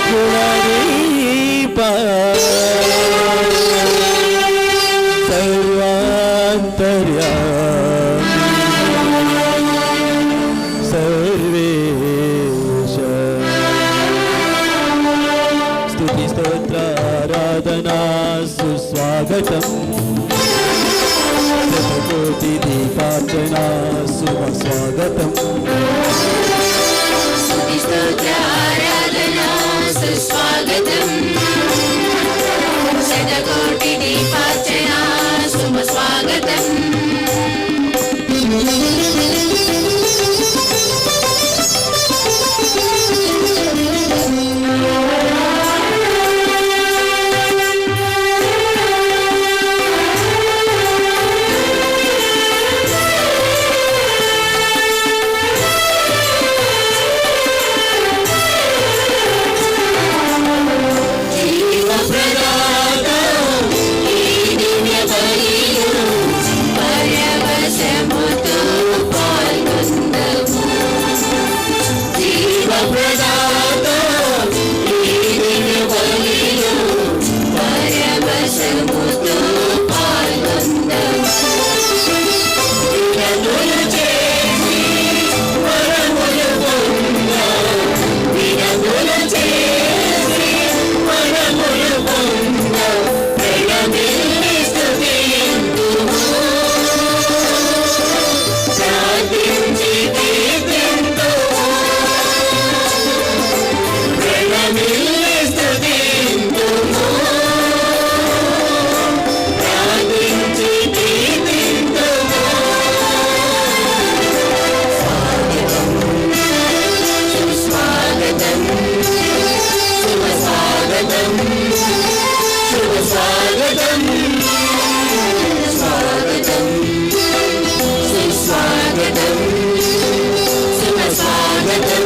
గుణదీప సర్వాంతర్యామి సర్వేశ స్తుతి స్తోత్రారాధనా సుస్వాగతం శతకోటి దీపార్చనా శుభ స్వాగతం స్తుతి స్తోత్రారాధనా సుస్వాగతం శతకోటి దీపార్చనా శుభ స్వాగతం स्वागतं शुभ स्वागतं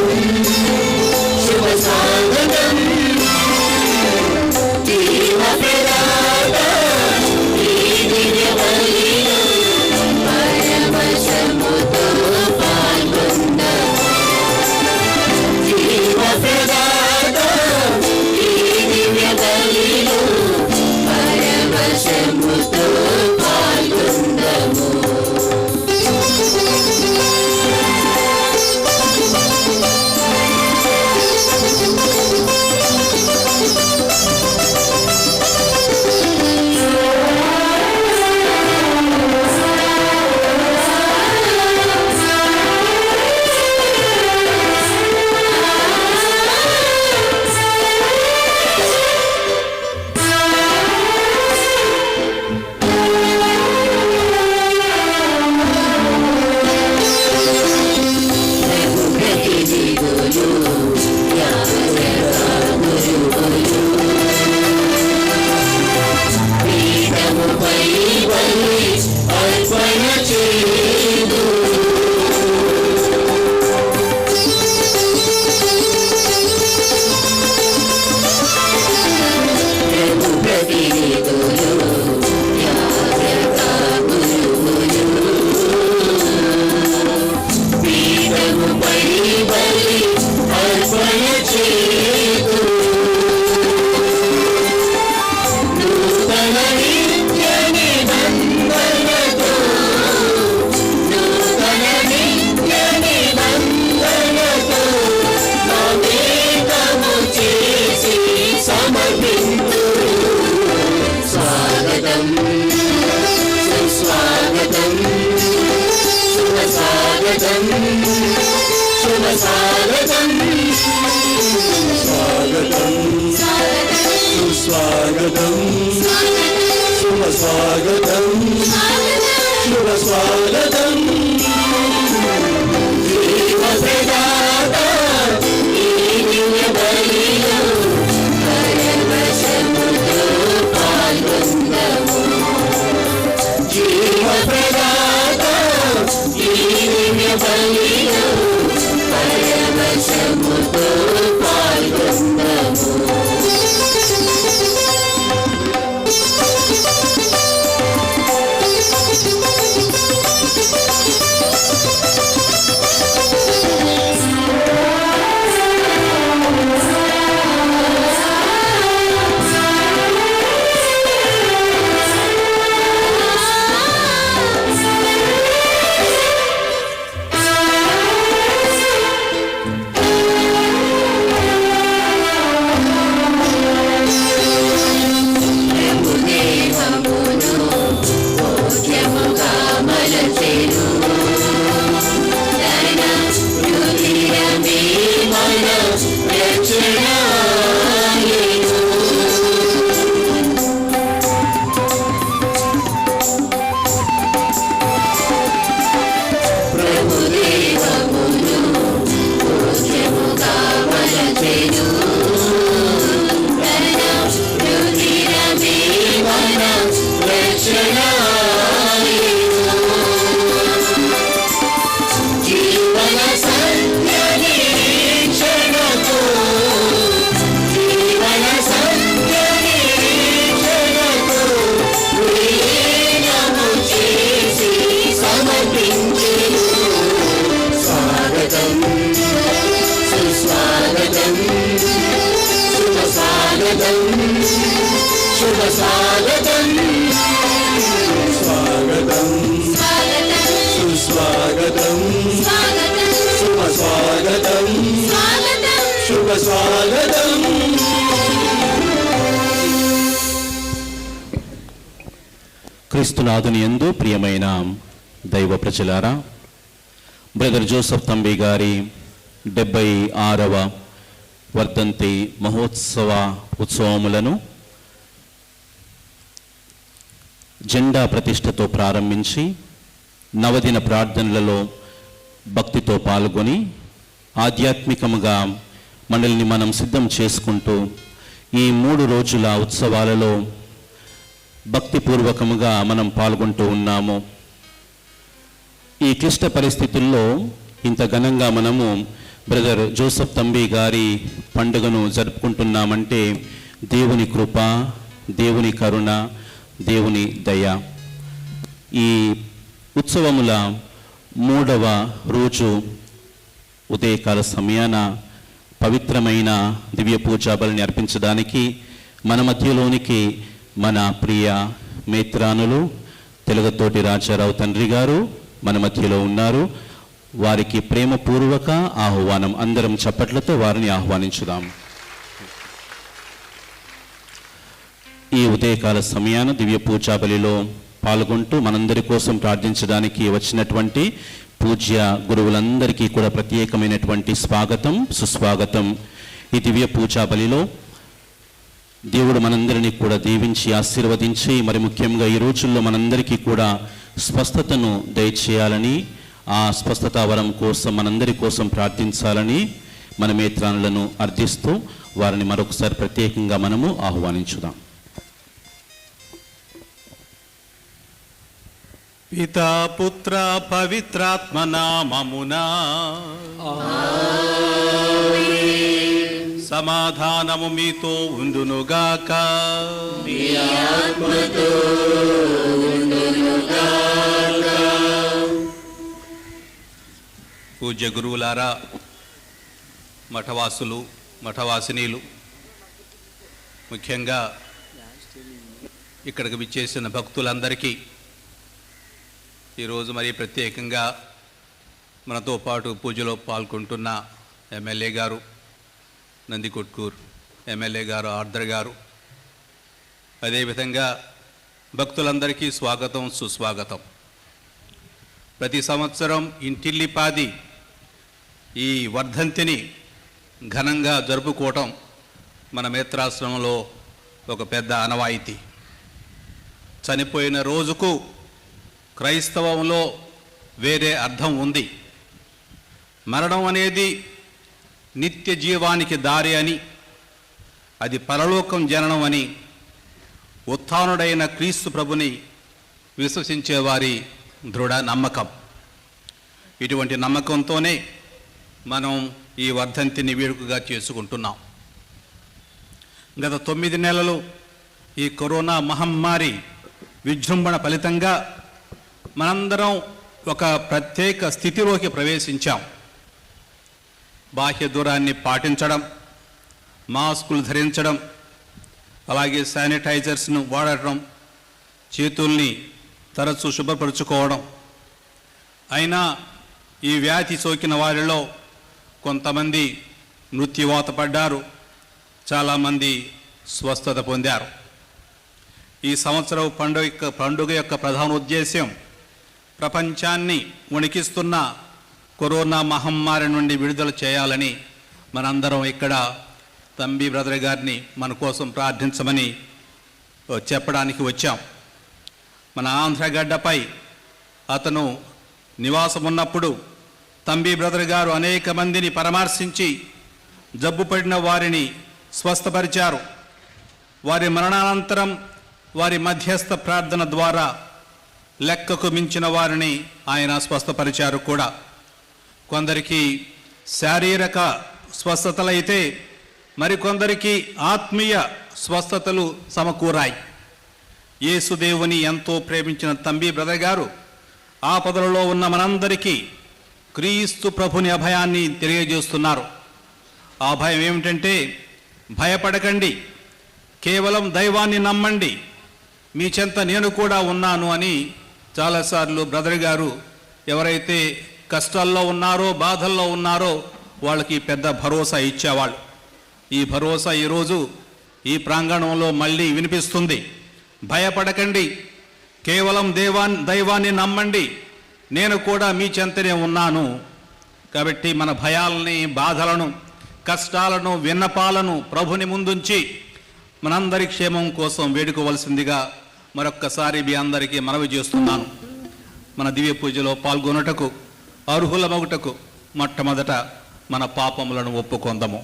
शुभ स्वागतं देवप्रदाता ఈ దివ్య బలిలో పరవశముతో పాల్గొందాము జీవప్రదాతా ఈ దివ్య బలిలో పరవశముతో పాల్గొందాము స్వాగతం శుభ స్వాగతం స్వాగతం స్వాగతం సుస్వాగతం స్వాగతం శుభ స్వాగతం స్వాగతం శుభ స్వాగతం. క్రీస్తునాథుని యందు ప్రియమైన దైవ ప్రజలారా, బ్రదర్ జోసెఫ్ తంబి గారి 76వ వర్ధంతి ఉత్సవములను జెండా ప్రతిష్టతో ప్రారంభించి నవదిన ప్రార్థనలలో భక్తితో పాల్గొని ఆధ్యాత్మికముగా మనల్ని మనం సిద్ధం చేసుకుంటూ ఈ 3 రోజుల ఉత్సవాలలో భక్తిపూర్వకముగా మనం పాల్గొంటూ ఉన్నాము. ఈ క్లిష్ట పరిస్థితుల్లో ఇంత ఘనంగా మనము బ్రదర్ జోసెఫ్ తంబి గారి పండుగను జరుపుకుంటున్నామంటే దేవుని కృప, దేవుని కరుణ, దేవుని దయ. ఈ ఉత్సవముల 3వ రోజు ఉదయకాల సమయాన పవిత్రమైన దివ్య పూజా బలిని అర్పించడానికి మన మధ్యలోనికి మన ప్రియ మేత్రానులు తెలుగుతోటి రాజారావు తండ్రి గారు మన మధ్యలో ఉన్నారు. వారికి ప్రేమపూర్వక ఆహ్వానం. అందరం చప్పట్లతో వారిని ఆహ్వానించుదాం. ఈ ఉదయకాల సమయాన దివ్య పూజా బలిలో పాల్గొంటూ మనందరి కోసం ప్రార్థించడానికి వచ్చినటువంటి పూజ్య గురువులందరికీ కూడా ప్రత్యేకమైనటువంటి స్వాగతం, సుస్వాగతం. ఈ దివ్య పూజా బలిలో దేవుడు మనందరినీ కూడా దీవించి ఆశీర్వదించి మరి ముఖ్యంగా ఈ రోజుల్లో మనందరికీ కూడా స్వస్థతను దయచేయాలని, ఆ స్వస్థత వరం కోసం మనందరి కోసం ప్రార్థించాలని మన మేత్రానులను అర్థిస్తూ వారిని మరొకసారి ప్రత్యేకంగా మనము ఆహ్వానించుదాం. పితా పుత్ర పవిత్రాత్మ నామమునా సమాధానము మీతో ఉండునుగాక. పూజ్య గురువులారా, మఠవాసులు, మఠవాసినీలు, ముఖ్యంగా ఇక్కడికి విచ్చేసిన భక్తులందరికీ ఈరోజు మరి ప్రత్యేకంగా మనతో పాటు పూజలో పాల్గొంటున్న ఎమ్మెల్యే గారు నందికొట్కూరు, ఎమ్మెల్యే గారు ఆర్దర్ గారు, అదేవిధంగా భక్తులందరికీ స్వాగతం, సుస్వాగతం. ప్రతి సంవత్సరం ఇంటిల్లిపాది ఈ వర్ధంతిని ఘనంగా జరుపుకోవటం మన మేత్రాశ్రమంలో ఒక పెద్ద ఆనవాయితీ. చనిపోయిన రోజుకు క్రైస్తవంలో వేరే అర్థం ఉంది. మరణం అనేది నిత్య జీవానికి దారి అని, అది పరలోకం జననం అని ఉత్థానుడైన క్రీస్తు ప్రభుని విశ్వసించే వారి దృఢ నమ్మకం. ఇటువంటి నమ్మకంతోనే మనం ఈ వర్ధంతిని వేడుకగా చేసుకుంటున్నాం. గత 9 నెలలు ఈ కరోనా మహమ్మారి విజృంభణ ఫలితంగా మనందరం ఒక ప్రత్యేక స్థితిలోకి ప్రవేశించాం. బాహ్య దూరాన్ని పాటించడం, మాస్కులు ధరించడం, అలాగే శానిటైజర్స్ను వాడటం, చేతుల్ని తరచూ శుభ్రపరుచుకోవడం. అయినా ఈ వ్యాధి సోకిన వారిలో కొంతమంది మృత్యువాత పడ్డారు, చాలామంది స్వస్థత పొందారు. ఈ సంవత్సరం పండుగ యొక్క ప్రధాన ఉద్దేశ్యం ప్రపంచాన్ని వణికిస్తున్న కరోనా మహమ్మారి నుండి విడుదల చేయాలని మనందరం ఇక్కడ తంబి బ్రదర్ గారిని మన కోసం ప్రార్థించమని చెప్పడానికి వచ్చాం. మన ఆంధ్రగడ్డపై అతను నివాసం ఉన్నప్పుడు తంబి బ్రదర్ గారు అనేక మందిని పరామర్శించి జబ్బు పడిన వారిని స్వస్థపరిచారు. వారి మరణానంతరం వారి మధ్యస్థ ప్రార్థన ద్వారా లెక్కకు మించిన వారిని ఆయన స్వస్థపరిచారు కూడా. కొందరికి శారీరక స్వస్థతలైతే మరికొందరికి ఆత్మీయ స్వస్థతలు సమకూరాయి. యేసుదేవుని ఎంతో ప్రేమించిన తంబి బ్రదర్ గారు ఆపదలలో ఉన్న మనందరికీ క్రీస్తు ప్రభుని అభయాన్ని తెలియజేస్తున్నారు. ఆ భయం ఏమిటంటే, భయపడకండి, కేవలం దైవాన్ని నమ్మండి, మీ చెంత నేను కూడా ఉన్నాను అని చాలాసార్లు బ్రదర్ గారు ఎవరైతే కష్టాల్లో ఉన్నారో, బాధల్లో ఉన్నారో వాళ్ళకి పెద్ద భరోసా ఇచ్చేవాళ్ళు. ఈ భరోసా ఈరోజు ఈ ప్రాంగణంలో మళ్ళీ వినిపిస్తుంది. భయపడకండి, కేవలం దైవాన్ని నమ్మండి, నేను కూడా మీ చెంతనే ఉన్నాను. కాబట్టి మన భయాలని, బాధలను, కష్టాలను, విన్నపాలను ప్రభుని ముందుంచి మనందరి క్షేమం కోసం వేడుకోవలసిందిగా మరొక్కసారి మీ అందరికీ మనవి చేస్తున్నాను. మన దివ్య పూజలో పాల్గొనుటకు అర్హులమగుటకు మొట్టమొదట మన పాపములను ఒప్పుకొందము.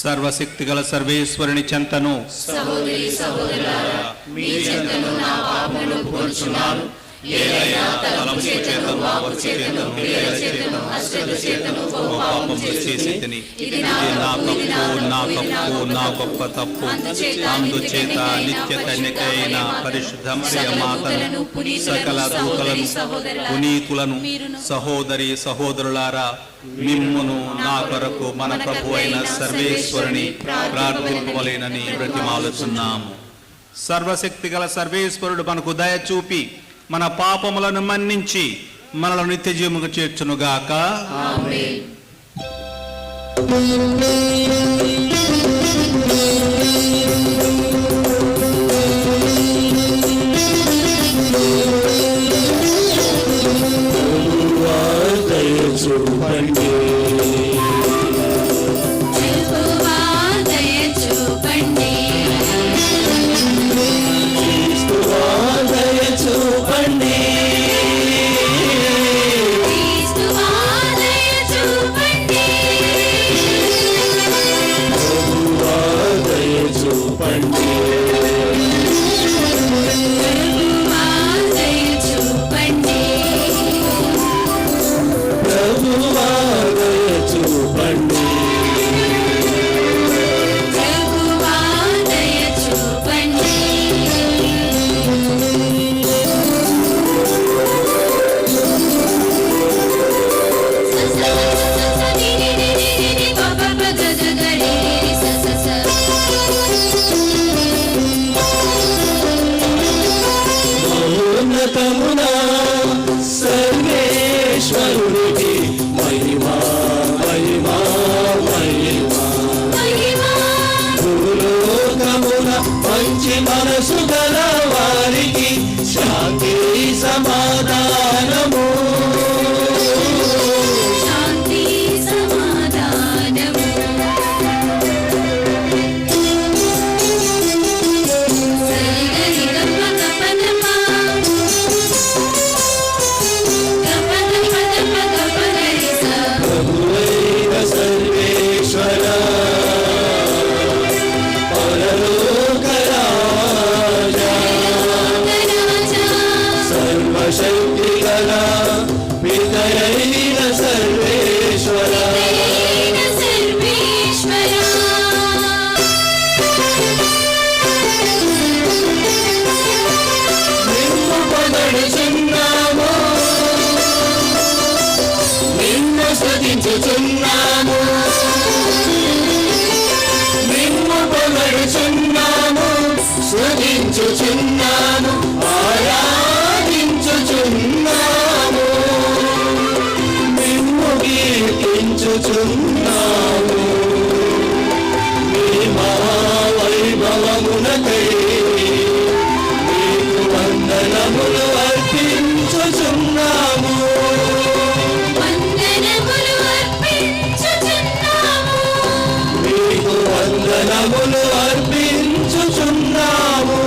సర్వశక్తిగల సర్వేశ్వరుని చెంతను సహోదరి సహోదరులారా, మీ చెంతను నా పాపములను ఒప్పుకొనుచున్నాను. ఏలైనా తలంపు చేతను, వాక్కు చేతను, క్రియల చేతను, అశ్రద్ధ చేతను బహు పాపము చేసి తిని. ఇది నా తప్పు, నా గొప్ప తప్పు. అందుచేత నిత్య కన్యకైన పరిశుద్ధ మరియ మాతను, సకల దూతలను, పునీతులను, సహోదరి సహోదరులారా, మిమ్మును నా కొరకు మన ప్రభు అయిన సర్వేశ్వరుని ప్రార్థింపవలెనని బ్రతిమాలుచున్నాము. సర్వశక్తి గల సర్వేశ్వరుడు మనకు దయ చూపి మన పాపములను మన్నించి మనలను నిత్య జీవముకు చేర్చునుగాక. ఆమేన్. చూపండి, యెహోవా దయ చూపండి. క్రీస్తువా దయ చూపండి, క్రీస్తువా దయ చూపండి. ప్రభువా దయ చూపండి, యెహోవా దయ చూపండి. ప్రభువా దయ చూపండి, యెహోవా దయ చూపండి. మౌనతమున సర్వేశ్వరునికి మహిమా మహిమా మహిమా. భూలోకమున మంచి మనసు గల వారికి శాంతి సమాధానము. శాంతి సమాధానము. సరిగరి గప్ప గప్పనమ. గప్ప గప్ప గప్ప గప్పగరిస. ప్రభువైన సర్వేశ్వర, పరలోక రాజా, రాజా. సర్వశక్తి గల పితయైన సర్వేశ్వర, దయైన సర్వేశ్వరా. నిన్ను పొగడుచున్నాము, నిన్ను స్తుతించుచున్నాము, నిన్ను పొగడుచున్నాము, స్తుతించుచున్నాము, ఆరాధించుచున్నాము, నిన్ను కీర్తించుచున్నాము. నీ మహావైభవమునకై నీకు వందనములు అర్పించుచున్నాము, వందనములు అర్పించుచున్నాము. నీకు వందనములు అర్పించుచున్నాము.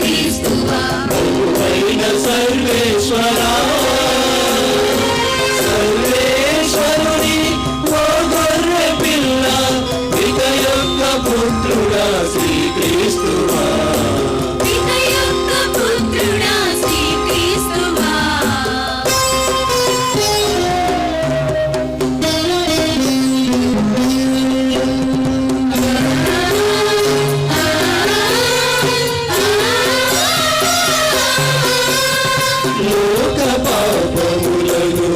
క్రీస్తువా ప్రభువైన సర్వేశ్వరా సర్వేశ్వరుని ఓ గొర్రె పిల్ల పిత యొక్క పుత్రుడా శ్రీక్రీస్తువా పిత యొక్క పుత్రుడా శ్రీక్రీస్తువా లోక పాపములను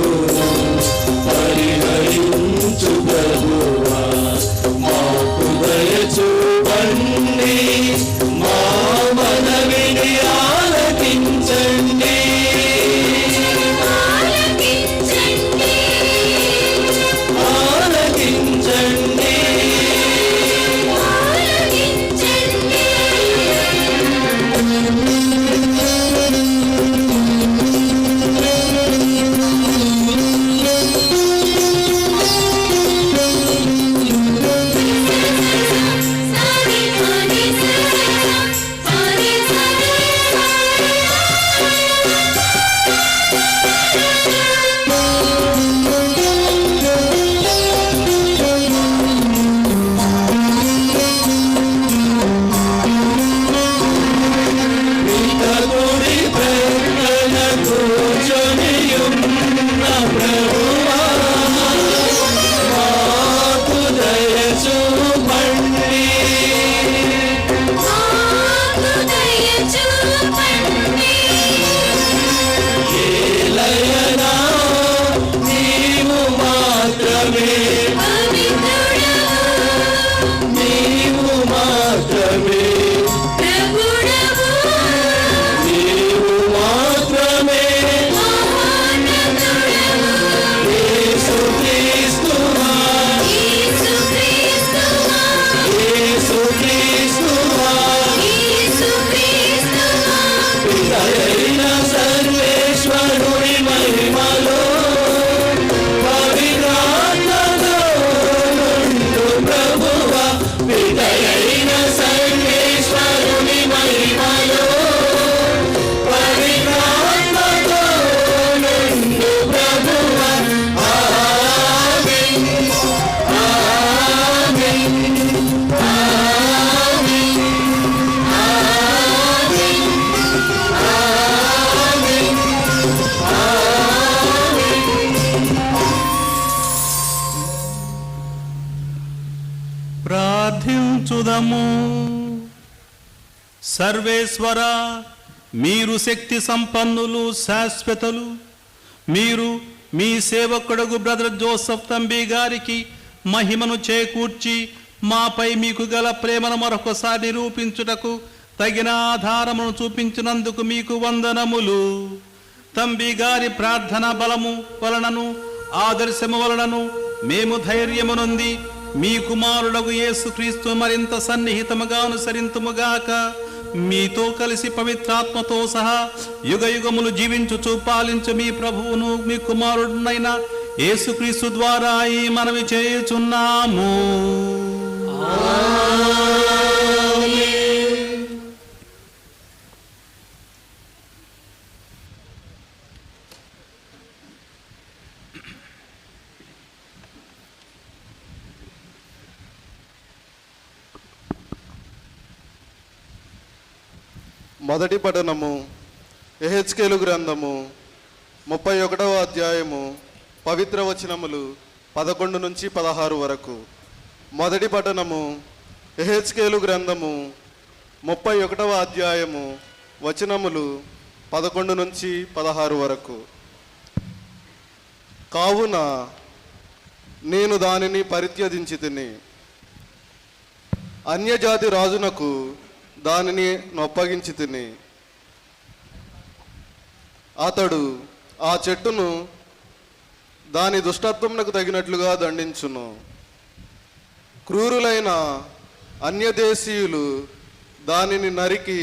పరిహరించు ప్రభువా మాకు దయ చూపండి మా మనవిని ఆలకించండి ఆలకించండి ఆలకించండి పితకుడి ప్రక్కన కూర్చొనియున్న ప్రభువా మాకు దయ చూపండి ఏలయనా నీవు మాత్రమే నీవు మాత్రమే నీవు మాత్రమే యేసుక్రీస్తువా యేసుక్రీస్తువా పితయైన సర్వేశ్వరుని మహిమలో పవిత్రాత్మతో నుండు ప్రభువా పితయైన సర్వేశ్వరుని మహిమలో పవిత్రాత్మతో నుండు ప్రభువా ఆమేన్ ఆమేన్ ప్రార్థించుదము. సర్వేశ్వర, మీరు శక్తి సంపన్నులు, శాశ్వతలు. మీరు మీ సేవకుడుగు బ్రదర్ జోసఫ్ తంబి గారికి మహిమను చేకూర్చి మాపై మీకు గల ప్రేమను మరొకసారి నిరూపించుటకు తగిన ఆధారమును చూపించినందుకు మీకు వందనములు. తంబి గారి ప్రార్థన బలము వలనను ఆదర్శము వలనను మేము ధైర్యమునుంది మీ కుమారుడగు యేసుక్రీస్తు మరింత సన్నిహితముగా అనుసరింతుముగాక. మీతో కలిసి పవిత్రాత్మతో సహా యుగ యుగములు జీవించుచు పాలించు మీ ప్రభువును మీ కుమారుడునైన యేసుక్రీస్తు ద్వారా ఈ మనవి చేయుచున్నాము. మొదటి పఠనము యెహెజ్కేలు గ్రంథము 31వ అధ్యాయము పవిత్ర వచనములు 11 నుంచి 16 వరకు. మొదటి పఠనము యెహెజ్కేలు గ్రంథము 31వ అధ్యాయము వచనములు 11 నుంచి 16 వరకు. కావున నేను దానిని పరిత్యజించితిని, అన్యజాతి రాజునకు దానిని నొప్పగించి తిని, అతడు ఆ చెట్టును దాని దుష్టత్వమునకు తగినట్లుగా దండించును. క్రూరులైన అన్యదేశీయులు దానిని నరికి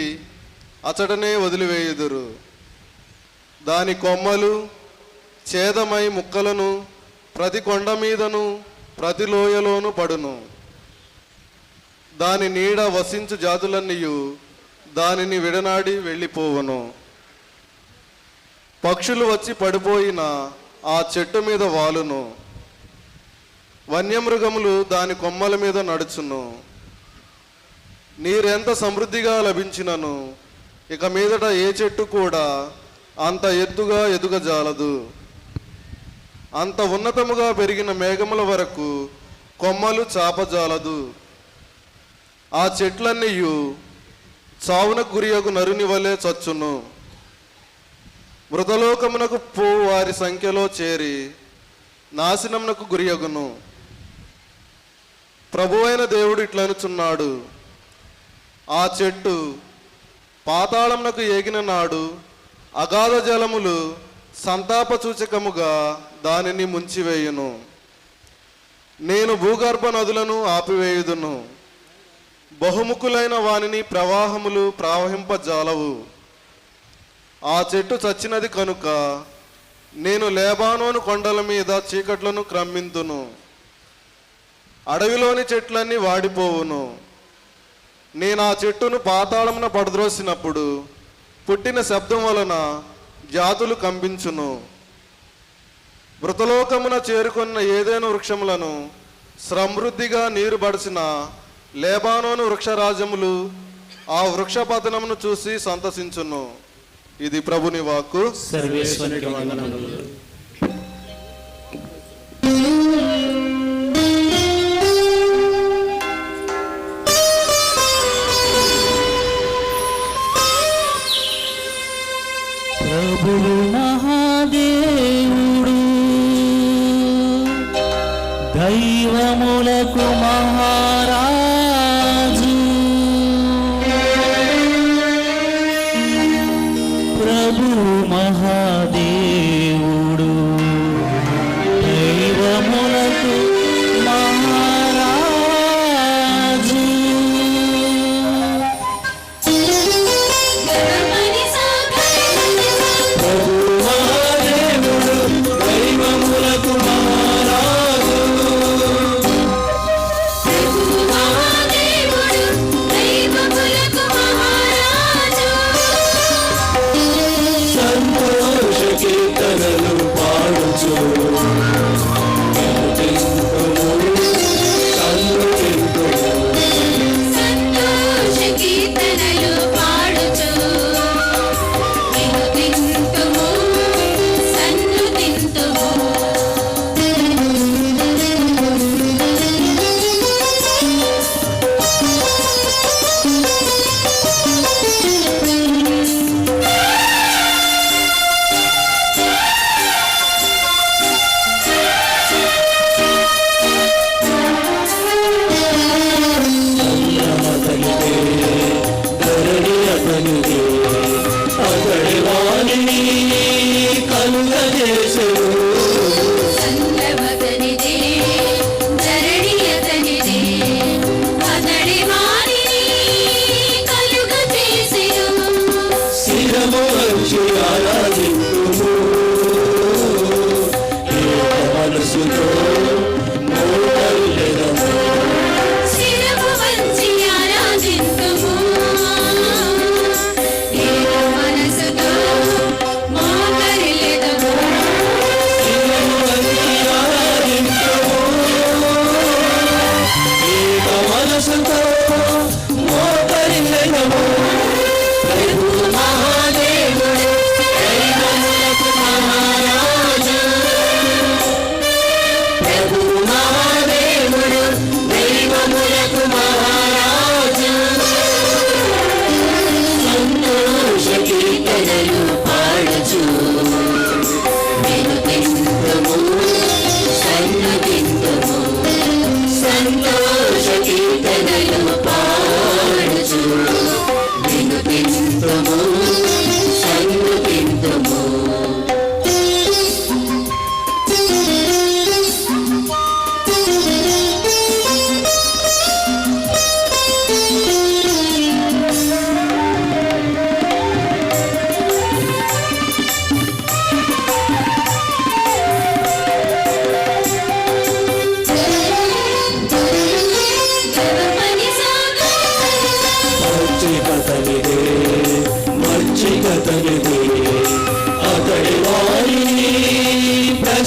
అచటనే వదిలివేయుదురు. దాని కొమ్మలు ఛేదమై ముక్కలను ప్రతి కొండ మీదను ప్రతి లోయలోను పడును. దాని నీడ వసించు జాతులన్నీయు దానిని విడనాడి వెళ్ళిపోవును. పక్షులు వచ్చి పడిపోయిన ఆ చెట్టు మీద వాలును, వన్యమృగములు దాని కొమ్మల మీద నడుచును. నీరెంత సమృద్ధిగా లభించినను ఇక మీదట ఏ చెట్టు కూడా అంత ఎత్తుగా ఎదుగజాలదు. అంత ఉన్నతముగా పెరిగిన మేఘముల వరకు కొమ్మలు చాపజాలదు. ఆ చెట్లన్నీ చావునకు గురియగు నరుని వలె చచ్చును. మృతలోకమునకు పో వారి సంఖ్యలో చేరి నాశనమునకు గురియగును. ప్రభువైన దేవుడు ఇట్లనుచున్నాడు, ఆ చెట్టు పాతాళమునకు ఏగిన నాడు అగాధ జలములు సంతాప సూచకముగా దానిని ముంచివేయును. నేను భూగర్భ నదులను ఆపివేయుదును. బహుముఖులైన వానిని ప్రవాహములు ప్రవహింపజాలవు. ఆ చెట్టు చచ్చినది కనుక నేను లేబానోను కొండల మీద చీకట్లను క్రమ్మింతును. అడవిలోని చెట్లన్నీ వాడిపోవును. నేను ఆ చెట్టును పాతాళమున పడద్రోసినప్పుడు పుట్టిన శబ్దం వలన జాతులు కంపించును. మృతలోకమున చేరుకున్న ఏదైనా వృక్షములను సమృద్ధిగా నీరు బడిసిన లేబానోను వృక్షరాజములు ఆ వృక్ష పతనమును చూసి సంతసించును. ఇది ప్రభుని వాక్కు. సర్వేశ్వరునికి వందనములు. ప్రభువు మహాదేవుడు, దైవములకు మహారాజు. ప్రభువు మహాదేవుడు, దైవములకు మహారాజు. దైవములకు మహారాజు. సంతోష కీర్తనలు పాడుచు అతడి వాణిని కలుగజేసెను. శిరము వంచి ఆరాధింతుము, ఏక మనసుతో మోకరిల్లెదము. శిరము వంచి ఆరాధింతుము, ఏక మనసుతో మోకరిల్లెదము. ప్రభువు మహాదేవుడు, దైవములకు మహారాజు. ప్రభువు మహాదేవుడు, దైవములకు మహారాజు. సంతోష కీర్తనలు పాడుచు వినుతింతుము, సన్నుతింతుము. సంతోష కీర్తనలు పాడుచు వినుతింతుము, సన్నుతింతుము.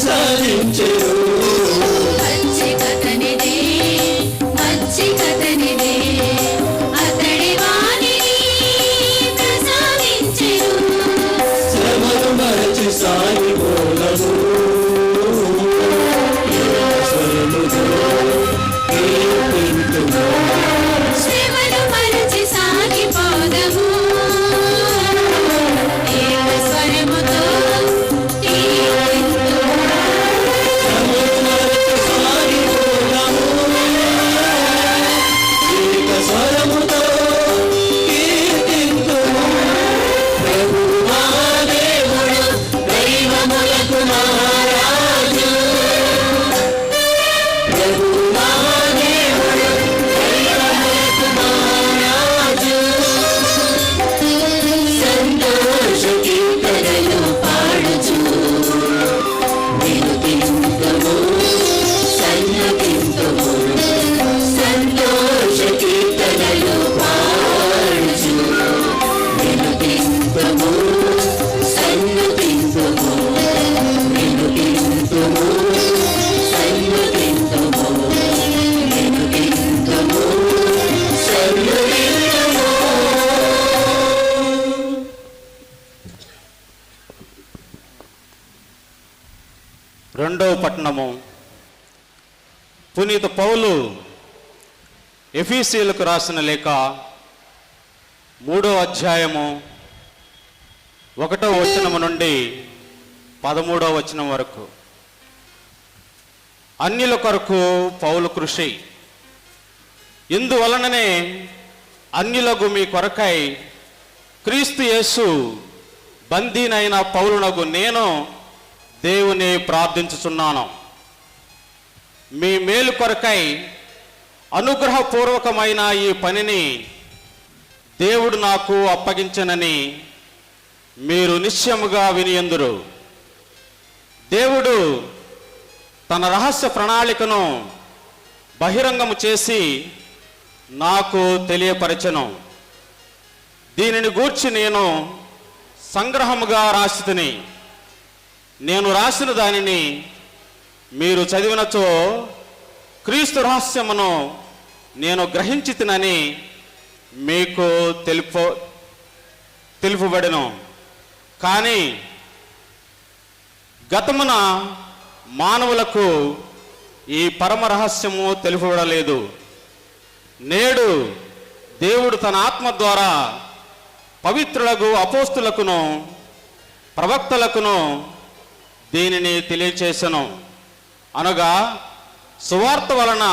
ప్రసాదించెను మచ్చికతనిదే మచ్చికతనిదే అతడి వాణిని ప్రసాదించెను శ్రమను మరచి సాగిపోదము స్వరముతో కీర్తింతుము శ్రమను మరచి సాగిపోదము ఏక స్వరముతో కీర్తింతుము స్వరముతో కీర్తింతుము ప్రభువు మహాదేవుడు దైవములకు మహారాజు ప్రభువు మహాదేవుడు దైవములకు మహారాజు సంతోష కీర్తనలు పాడుచు వినుతింతుము సన్నతింతుము సంతోష కీర్తనలు పాడుచు వినుతింతుము సన్నతింతుము వినుతింతుము సన్నతింతుము వినుతింతుము సన్నతింతుము. రెండవ పట్టణము పునీత పౌలు ఎఫీసీయులకు రాసిన లేఖ 3వ అధ్యాయము 1వ వచనము నుండి 13వ వచనం వరకు. అన్యుల కొరకు పౌలు కృషి. ఇందువలననే అన్యులకు మీ కొరకై క్రీస్తు యేసు బందీనైన పౌలునకు నేను దేవుని ప్రార్థించుచున్నాను. మీ మేలు కొరకై అనుగ్రహపూర్వకమైన ఈ పనిని దేవుడు నాకు అప్పగించనని మీరు నిశ్చయముగా వినియందురు. దేవుడు తన రహస్య ప్రణాళికను బహిరంగము చేసి నాకు తెలియపరచెను. దీనిని గూర్చి నేను సంగ్రహముగా రాసితిని. నేను రాసిన దానిని మీరు చదివినచో క్రీస్తు రహస్యమును నేను గ్రహించితినని మీకు తెలుపబడెను. కానీ గతమున మానవులకు ఈ పరమ రహస్యము తెలుపబడలేదు. నేడు దేవుడు తన ఆత్మ ద్వారా పవిత్రులకు అపోస్తులకును ప్రవక్తలకును దీనిని తెలియచేసెను. అనగా సువార్త వలన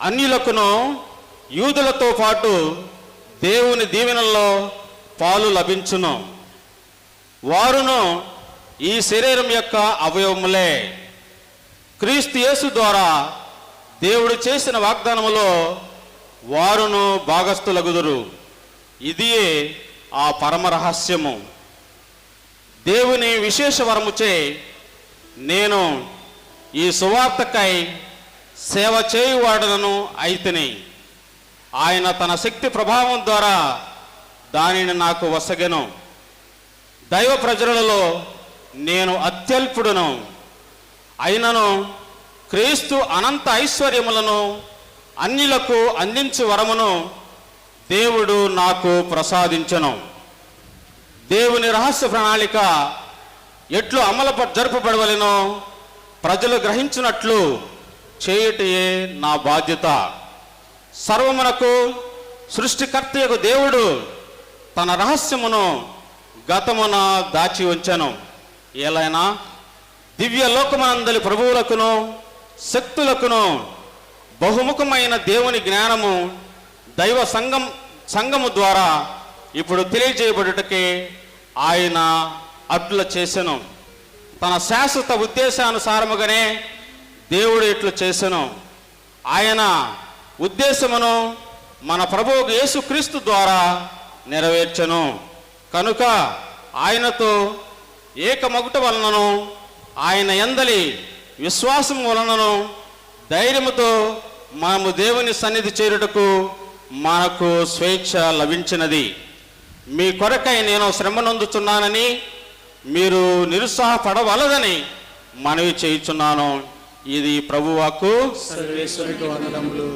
అన్యులకును యూదులతో పాటు దేవుని దీవెనల్లో పాలు లభించును. వారును ఈ శరీరం యొక్క అవయవములే. క్రీస్తు యేసు ద్వారా దేవుడు చేసిన వాగ్దానములో వారును భాగస్థులగుదురు. ఇదియే ఆ పరమ రహస్యము. దేవుని విశేష వరముచే నేను ఈ సువార్తకై సేవ చేయువాడను అయితిని. ఆయన తన శక్తి ప్రభావం ద్వారా దానిని నాకు వసగెను. దైవ ప్రజలలో నేను అత్యల్పుడును. అయినను క్రీస్తు అనంత ఐశ్వర్యములను అన్యులకు అందించు వరమును దేవుడు నాకు ప్రసాదించెను. దేవుని రహస్య ప్రణాళిక ఎట్లు జరుపబడవలెనో ప్రజలు గ్రహించినట్లు చేయుటయే నా బాధ్యత. సర్వమునకు సృష్టికర్తయకు దేవుడు తన రహస్యమును గతమున దాచి ఉంచెను. ఏలైనా దివ్య లోకమనందలి ప్రభువులకును శక్తులకును బహుముఖమైన దేవుని జ్ఞానము దైవ సంఘము ద్వారా ఇప్పుడు తెలియజేయబడుటకే ఆయన అట్ల చేసెను. తన శాశ్వత ఉద్దేశానుసారముగానే దేవుడు ఇట్లు చేసెను. ఆయన ఉద్దేశమును మన ప్రభువు యేసుక్రీస్తు ద్వారా నెరవేర్చెను. కనుక ఆయనతో ఏకమగుట వలనను ఆయన యందలి విశ్వాసం వలనను ధైర్యముతో మనము దేవుని సన్నిధి చేరుటకు మనకు స్వేచ్ఛ లభించినది. మీ కొరకై నేను శ్రమ నొందుచున్నానని మీరు నిరుత్సాహపడవలదని మనవి చేయుచున్నాను. ఇది ప్రభువాకు. సర్వేశ్వరికి వందనములు.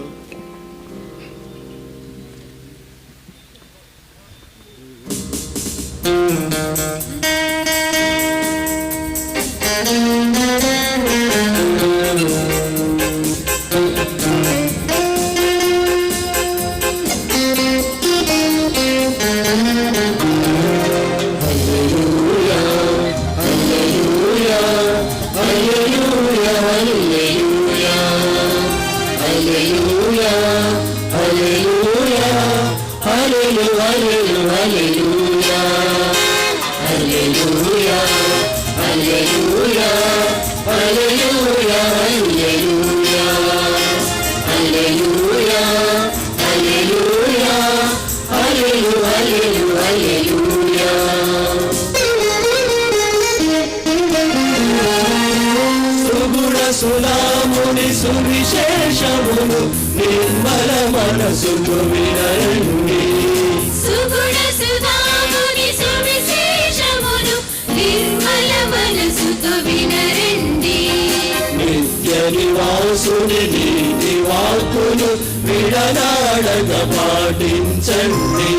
సునాముని సువిశేషమును నిర్మల మనసుకు వినండి. సుగుణ సుధాముని సువిశేషమును నిర్మల మనసుతో వినరండి. నిత్య నివాసుని నీతి వాక్కును విడనాడక పాటించండి.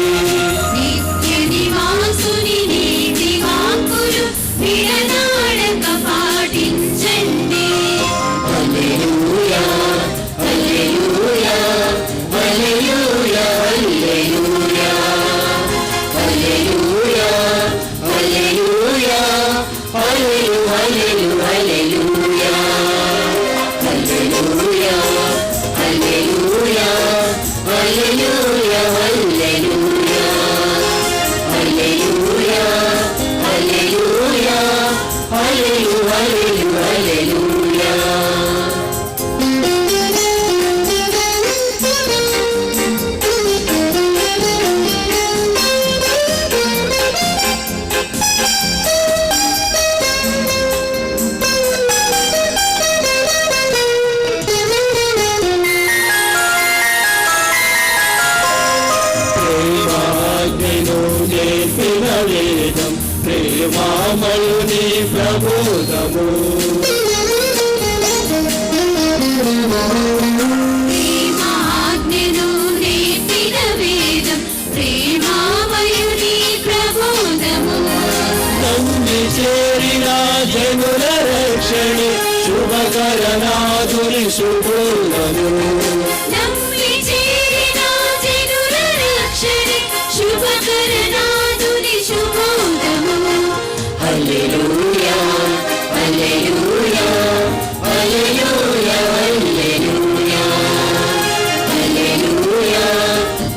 నిత్య నివాసుని నీతి వాక్కులు విడనాడక పాటించండి. హల్లెలూయా హల్లెలూయా హల్లెలూయా హల్లెలూయా హల్లెలూయా హల్లెలూయా హల్లెలూయా హల్లెలూయా హల్లెలూయా హల్లెలూయా హల్లెలూయా హల్లెలూయా హల్లెలూయా హల్లెలూయా హల్లెలూయా హల్లెలూయా. ప్రేమాగ్నిను నేర్పిన వేదం ప్రేమామయుని ప్రబోధము. ప్రేమాజ్ఞను నేర్పిన వేదం ప్రేమామయుని ప్రబోధము. నమ్మి చేరిన జనుల రక్షణి శుభకరనాథుని శుభోదము. నమ్మి చేరిన జనుల రక్షణే శుభకరనాథుని శుభోదము. హల్లెలూయా హల్లెలూయా హల్లెలూయా హల్లెలూయా హల్లెలూయా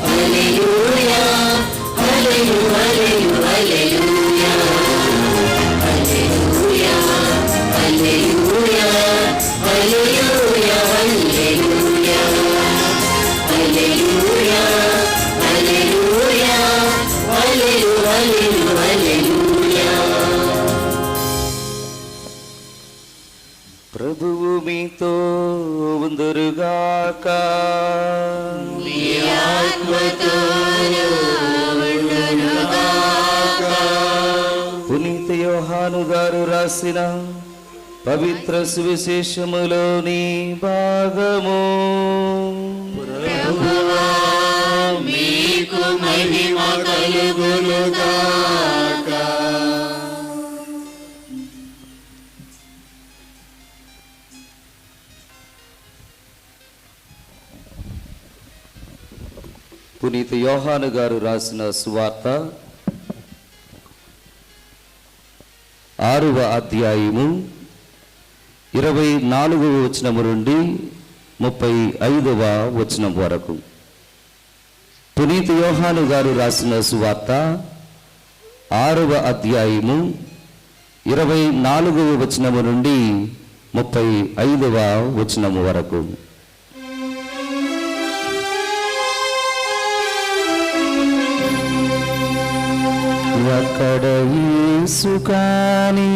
హల్లెలూయా హల్లెలూయా హల్లెలూయా హల్లెలూయా హల్లెలూయా హల్లెలూయా హల్లెలూయా హల్లెలూయా హల్లెలూయా హల్లెలూయా హల్లెలూయా. ప్రభువు మీతో ఉందురుగాక. పునీత యోహాను గారు రాసిన పవిత్ర సువిశేషములోని భాగము. మీకు మహిమ కలుగునుగాక. పునీత యోహాను గారు రాసిన సువార్త 6వ అధ్యాయము 24వ వచనము నుండి 35వ వచనం వరకు. పునీత యోహాను గారు రాసిన సువార్త 6వ అధ్యాయము 24వ వచనము నుండి 35వ వచనము వరకు. అక్కడ యేసు కాని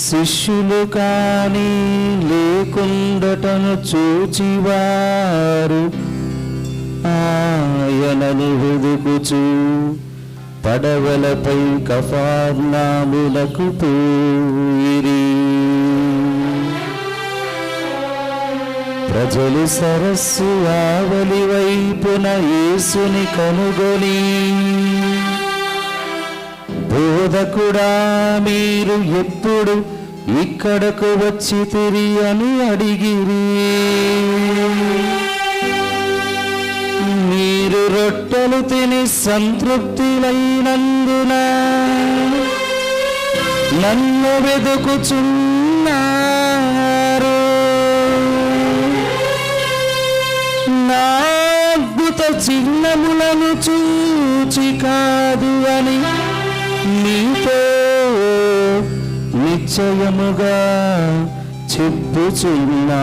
శిష్యులు కాని లేకుండటను చూచివారు ఆయనను వెదుకుచు పడవలపై కఫర్నహూమునకు పోయిరి. ప్రజలు సరస్సు ఆవలి వైపున యేసుని కనుగొని, బోధకుడా, మీరు ఎప్పుడు ఇక్కడకు వచ్చితిరి అని అడిగిరి. మీరు రొట్టెలు తిని సంతృప్తులైనందున నన్ను వెదుకుచున్నారు. నా అద్భుత చిహ్నములను చూచి కాదు అని మీతో నిశ్చయముగా చెప్పుచున్నాను.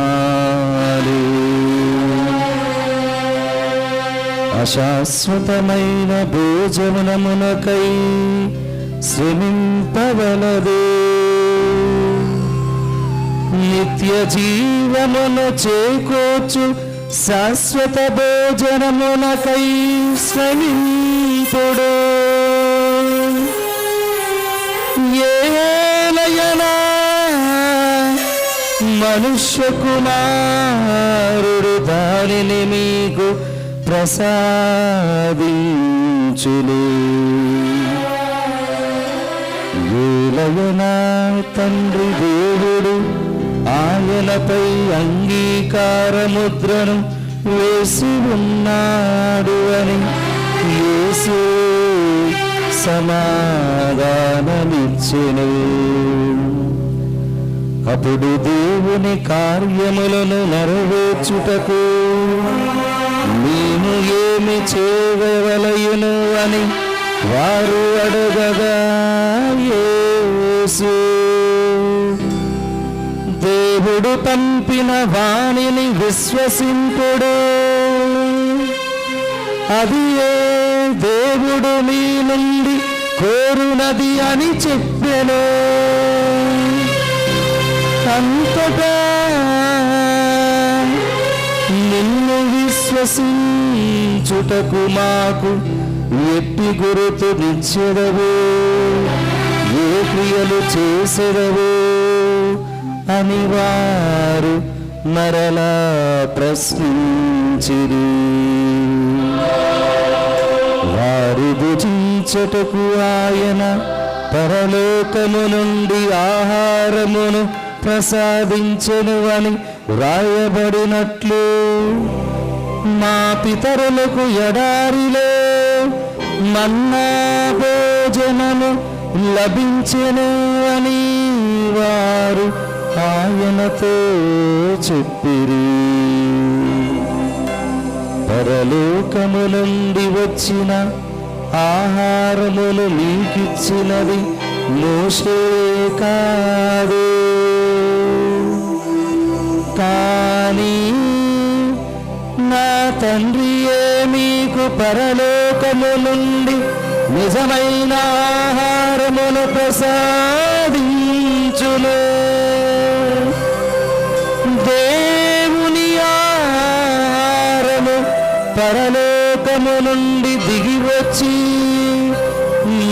అశాశ్వతమైన భోజనమునకై శ్రమింపవలదు. నిత్య జీవమును చేకూర్చు శాశ్వత భోజనమునకై శ్రమింపుడు. ఏలయనా మనుష్య కుమారుడు దానిని మీకు ప్రసాదించును. ఏలయనా తండ్రి దేవుడు ఆయనపై అంగీకారముద్రను వేసి ఉన్నాడు అని యేసు సమాధానమిచ్చెను. అప్పుడు దేవుని కార్యములను నెరవేర్చుటకు మేము ఏమి చేయవలయును అని వారు అడగగా, యేసు, దేవుడు పంపిన వాణిని విశ్వసింపుడు, అది దేవుడు మీ నుండి కోరునది అని చెప్పెను. అంతటా నిన్ను విశ్వసించుటకు మాకు ఎట్టి గురుతునిచ్చెదవు, ఏ క్రియలు చేసెదవు అని వారు మరలా ప్రశ్నించిరి. వారు భుజించుటకు ఆయన పరలోకము నుండి ఆహారమును ప్రసాదించెను అని వ్రాయబడినట్లు, మా పితరులకు ఎడారిలో మన్నా భోజనము లభించెను అని వారు ఆయనతో చెప్పిరి. పరలోకము నుండి వచ్చిన ఆహారమును మీకిచ్చినది మోషే కాదు, కానీ నా తండ్రియే మీకు పరలోకము నుండి నిజమైన ఆహారమును ప్రసాదించును. దేవుని ఆహారము పరలోకము నుండి దిగివచ్చి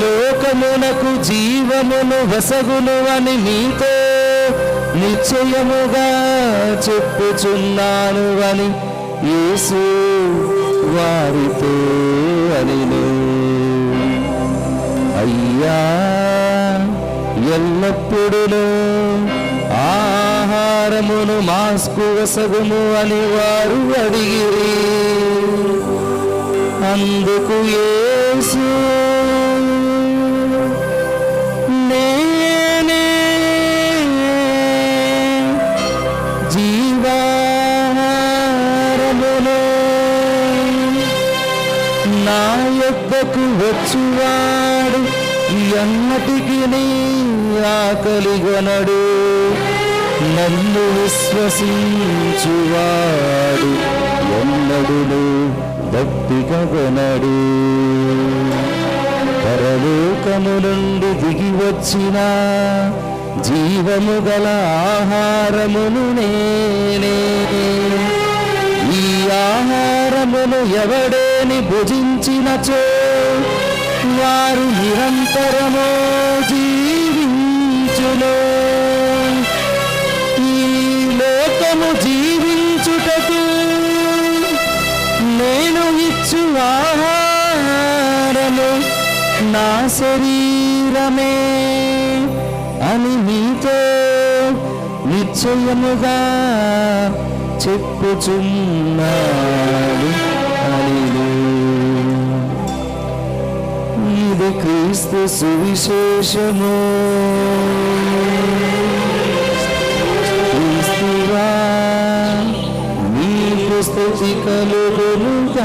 లోకమునకు జీవమును వసగును అని మీతో నిశ్చయముగా చెప్పుచున్నాను అని యేసు వారితో అనెను. అయ్యా, ఎల్లప్పుడూ ఆహారమును మాస్కు వసగుము అని వారు అడిగిరి. అందుకు యేసు, నేనే జీవాహారమును, నా యొద్దకు వచ్చువాడు ఎన్నటికి ఆకలిగొనడు, నన్ను విశ్వసించువాడు ఎన్నడును దప్పికగొనడు. పరలోకము నుండి దిగి వచ్చిన జీవము గల ఆహారమును నేనే. ఈ ఆహారమును ఎవడేని భుజించినచో వారు నిరంతరము జీవించును. ఈ లోకము జీవించుటకు నేను ఇచ్చు ఆహారము నా శరీరమే అని మీతో నిశ్చయముగా చెప్పుచున్నాడు. హల్లెలూయా. ఇది క్రీస్తు సువిశేషము. క్రీస్తువా నీకు స్తుతి కలుగునుగాక.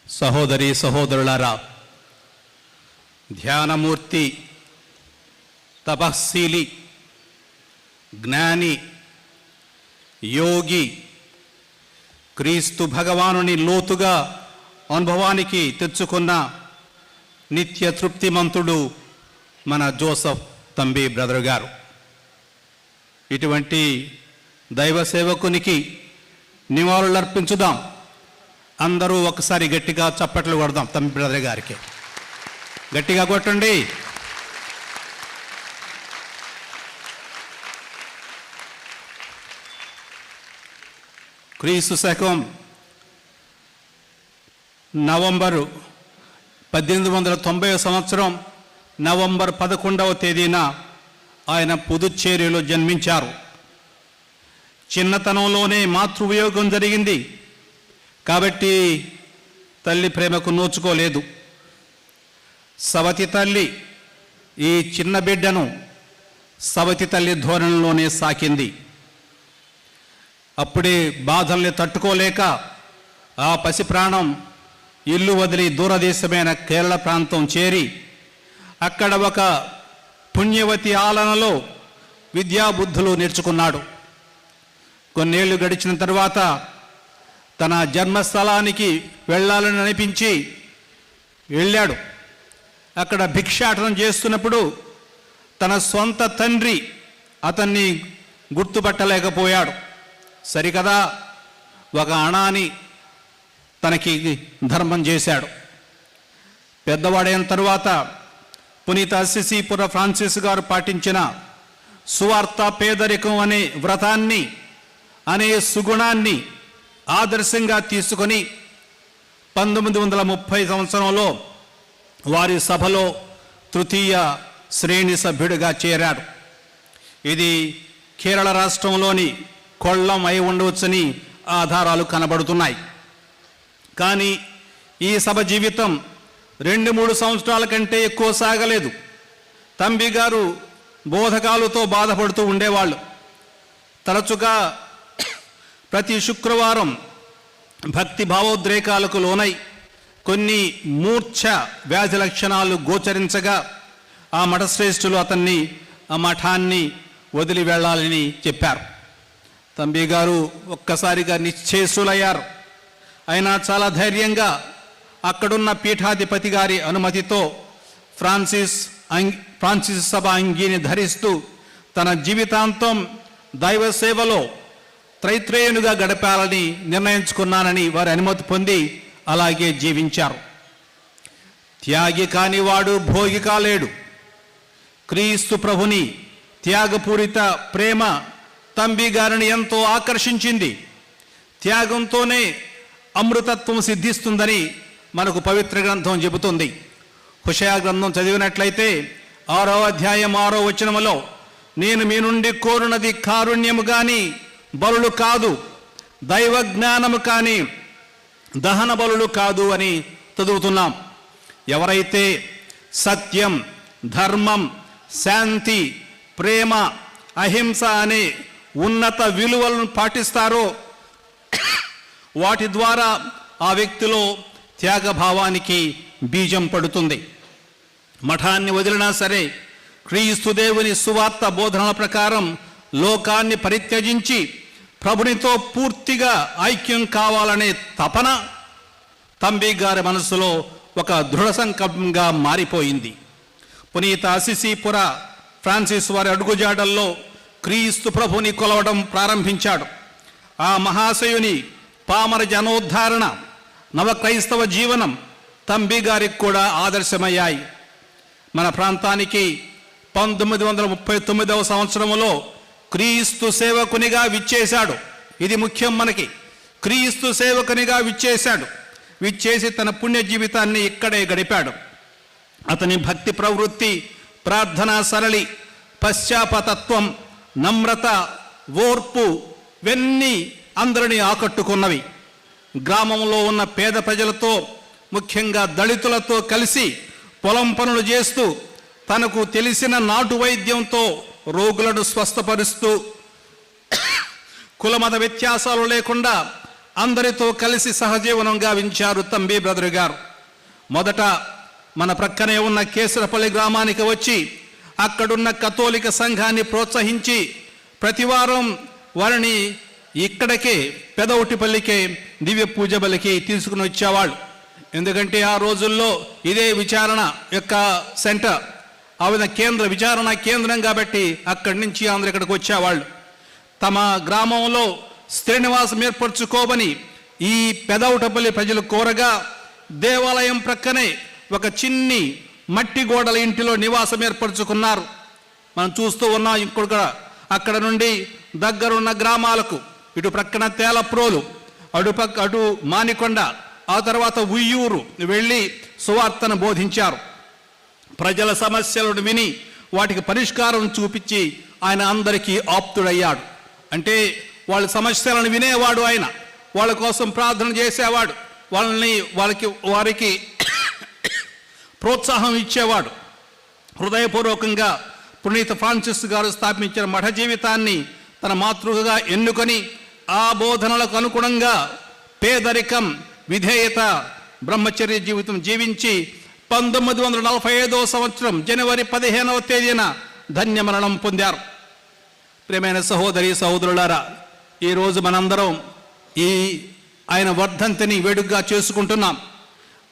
సహోదరి సహోదరులారా, ధ్యానమూర్తి, తపశీలి, జ్ఞాని, యోగి, క్రీస్తు భగవానుని లోతుగా అనుభవానికి తెచ్చుకున్న నిత్య తృప్తిమంతుడు మన జోసఫ్ తంబి బ్రదర్ గారు. ఇటువంటి దైవ సేవకునికి నివాళులర్పించుదాం. అందరూ ఒకసారి గట్టిగా చప్పట్లు కొడదాం తంబి బ్రదర్ గారికి. గట్టిగా కొట్టండి. క్రీస్తు శకం నవంబరు 1890 సంవత్సరం నవంబర్ 11వ తేదీన ఆయన పుదుచ్చేరిలో జన్మించారు. చిన్నతనంలోనే మాతృవియోగం జరిగింది కాబట్టి తల్లి ప్రేమకు నోచుకోలేదు. సవతి తల్లి ఈ చిన్న బిడ్డను సవతి తల్లి ధోరణిలోనే సాకింది. అప్పుడే బాధల్ని తట్టుకోలేక ఆ పసి ప్రాణం ఇల్లు వదిలి దూరదేశమైన కేరళ ప్రాంతం చేరి అక్కడ ఒక పుణ్యవతి ఆలనలో విద్యాబుద్ధులు నేర్చుకున్నాడు. కొన్నేళ్లు గడిచిన తర్వాత తన జన్మస్థలానికి వెళ్ళాలని అనిపించి వెళ్ళాడు. అక్కడ భిక్షాటనం చేస్తున్నప్పుడు తన సొంత తండ్రి అతన్ని గుర్తుపట్టలేకపోయాడు. సరికదా ఒక అణాని తనకి ధర్మం చేశాడు. పెద్దవాడైన తరువాత పునీత అసిసిపుర ఫ్రాన్సిస్ గారు పాటించిన సువార్త పేదరికం అనే వ్రతాన్ని అనే సుగుణాన్ని ఆదర్శంగా తీసుకొని 1930 సంవత్సరంలో వారి సభలో తృతీయ శ్రేణి సభ్యుడిగా చేరాడు. ఇది కేరళ రాష్ట్రంలోని కొల్లం అయి ఉండవచ్చని ఆధారాలు కనబడుతున్నాయి. కానీ ఈ సభ జీవితం 2-3 సంవత్సరాల కంటే ఎక్కువ సాగలేదు. తంబి గారు బోధకాలతో బాధపడుతూ ఉండేవాళ్ళు. తరచుగా ప్రతి శుక్రవారం భక్తి భావోద్రేకాలకు లోనై కొన్ని మూర్ఛ వ్యాధి లక్షణాలు గోచరించగా ఆ మఠశ్రేష్ఠులు అతన్ని ఆ మఠాన్ని వదిలి వెళ్ళాలని చెప్పారు. తంబి గారు ఒక్కసారిగా నిశ్చేష్టులయ్యారు. అయినా చాలా ధైర్యంగా అక్కడున్న పీఠాధిపతి గారి అనుమతితో ఫ్రాన్సిస్ సభ అంగీని ధరిస్తూ తన జీవితాంతం దైవ సేవలో త్రైత్రేయునిగా గడపాలని నిర్ణయించుకున్నానని వారి అనుమతి పొంది అలాగే జీవించారు. త్యాగి కానివాడు భోగి కాలేడు. క్రీస్తు ప్రభుని త్యాగపూరిత ప్రేమ తంబి గారిని ఎంతో ఆకర్షించింది. త్యాగంతోనే అమృతత్వం సిద్ధిస్తుందని మనకు పవిత్ర గ్రంథం చెబుతుంది. హోషేయ గ్రంథం చదివినట్లయితే 6వ అధ్యాయం 6వ వచనములో, నేను మీ నుండి కోరునది కారుణ్యము గాని బలులు కాదు, దైవ జ్ఞానము కానీ దహన బలులు కాదు అని చదువుతున్నాం. ఎవరైతే సత్యం, ధర్మం, శాంతి, ప్రేమ, అహింస అనే ఉన్నత విలువలను పాటిస్తారో వాటి ద్వారా ఆ వ్యక్తిలో త్యాగభావానికి బీజం పడుతుంది. మఠాన్ని వదిలినా సరే క్రీస్తు దేవుని సువార్త బోధనల ప్రకారం లోకాన్ని పరిత్యజించి ప్రభునితో పూర్తిగా ఐక్యం కావాలనే తపన తంబి గారి మనసులో ఒక దృఢ సంకల్పంగా మారిపోయింది. పునీత అసిసిపుర ఫ్రాన్సిస్ వారి అడుగుజాడల్లో క్రీస్తు ప్రభుని కొలవడం ప్రారంభించాడు. ఆ మహాశయుని పామర జనోద్ధారణ, నవక్రైస్తవ జీవనం తంబి గారికి కూడా ఆదర్శమయ్యాయి. మన ప్రాంతానికి 1939వ సంవత్సరంలో క్రీస్తు సేవకునిగా విచ్చేశాడు. ఇది ముఖ్యం మనకి. క్రీస్తు సేవకునిగా విచ్చేశాడు. విచ్చేసి తన పుణ్య జీవితాన్ని ఇక్కడే గడిపాడు. అతని భక్తి ప్రవృత్తి, ప్రార్థనా సరళి, పశ్చాత్తాపం, నమ్రత, ఓర్పు ఇవన్నీ అందరినీ ఆకట్టుకున్నవి. గ్రామంలో ఉన్న పేద ప్రజలతో, ముఖ్యంగా దళితులతో కలిసి పొలం పనులు చేస్తూ తనకు తెలిసిన నాటు వైద్యంతో రోగులను స్వస్థపరుస్తూ కులమత వ్యత్యాసాలు లేకుండా అందరితో కలిసి సహజీవనం గావించారు తంబి బ్రదర్ గారు. మొదట మన ప్రక్కనే ఉన్న కేసరపల్లి గ్రామానికి వచ్చి అక్కడున్న కథోలిక సంఘాన్ని ప్రోత్సహించి ప్రతివారం వారిని ఇక్కడికే పెదవుటిపల్లికే దివ్య పూజ బలికి తీసుకుని వచ్చేవాళ్ళు. ఎందుకంటే ఆ రోజుల్లో ఇదే విచారణ యొక్క సెంటర్, ఆవిడ కేంద్ర విచారణ కేంద్రం కాబట్టి అక్కడి నుంచి అందరు ఇక్కడికి వచ్చేవాళ్ళు. తమ గ్రామంలో స్థిర నివాసం ఏర్పరచుకోమని ఈ పెదవుటపల్లి ప్రజలు కోరగా దేవాలయం ప్రక్కనే ఒక చిన్ని మట్టి గోడల ఇంటిలో నివాసం ఏర్పరచుకున్నారు. మనం చూస్తూ ఉన్నాం. ఇప్పుడు అక్కడ నుండి దగ్గరున్న గ్రామాలకు ఇటు ప్రక్కన తేలప్రోలు, అటు మానికొండ, ఆ తర్వాత ఉయ్యూరు వెళ్ళి సువార్తను బోధించారు. ప్రజల సమస్యలను విని వాటికి పరిష్కారం చూపించి ఆయన అందరికీ ఆప్తుడయ్యాడు. అంటే వాళ్ళ సమస్యలను వినేవాడు ఆయన, వాళ్ళ కోసం ప్రార్థన చేసేవాడు, వారికి ప్రోత్సాహం ఇచ్చేవాడు. హృదయపూర్వకంగా పునీత ఫ్రాన్సిస్ గారు స్థాపించిన మఠ జీవితాన్ని తన మాతృకగా ఎన్నుకొని ఆ బోధనలకు అనుగుణంగా పేదరికం, విధేయత, బ్రహ్మచర్య జీవితం జీవించి 1945వ సంవత్సరం జనవరి 15వ తేదీన ధన్యమరణం పొందారు. ప్రియమైన సహోదరి సహోదరులారా, ఈరోజు మనందరం ఆయన వర్ధంతిని వేడుకగా చేసుకుంటున్నాం.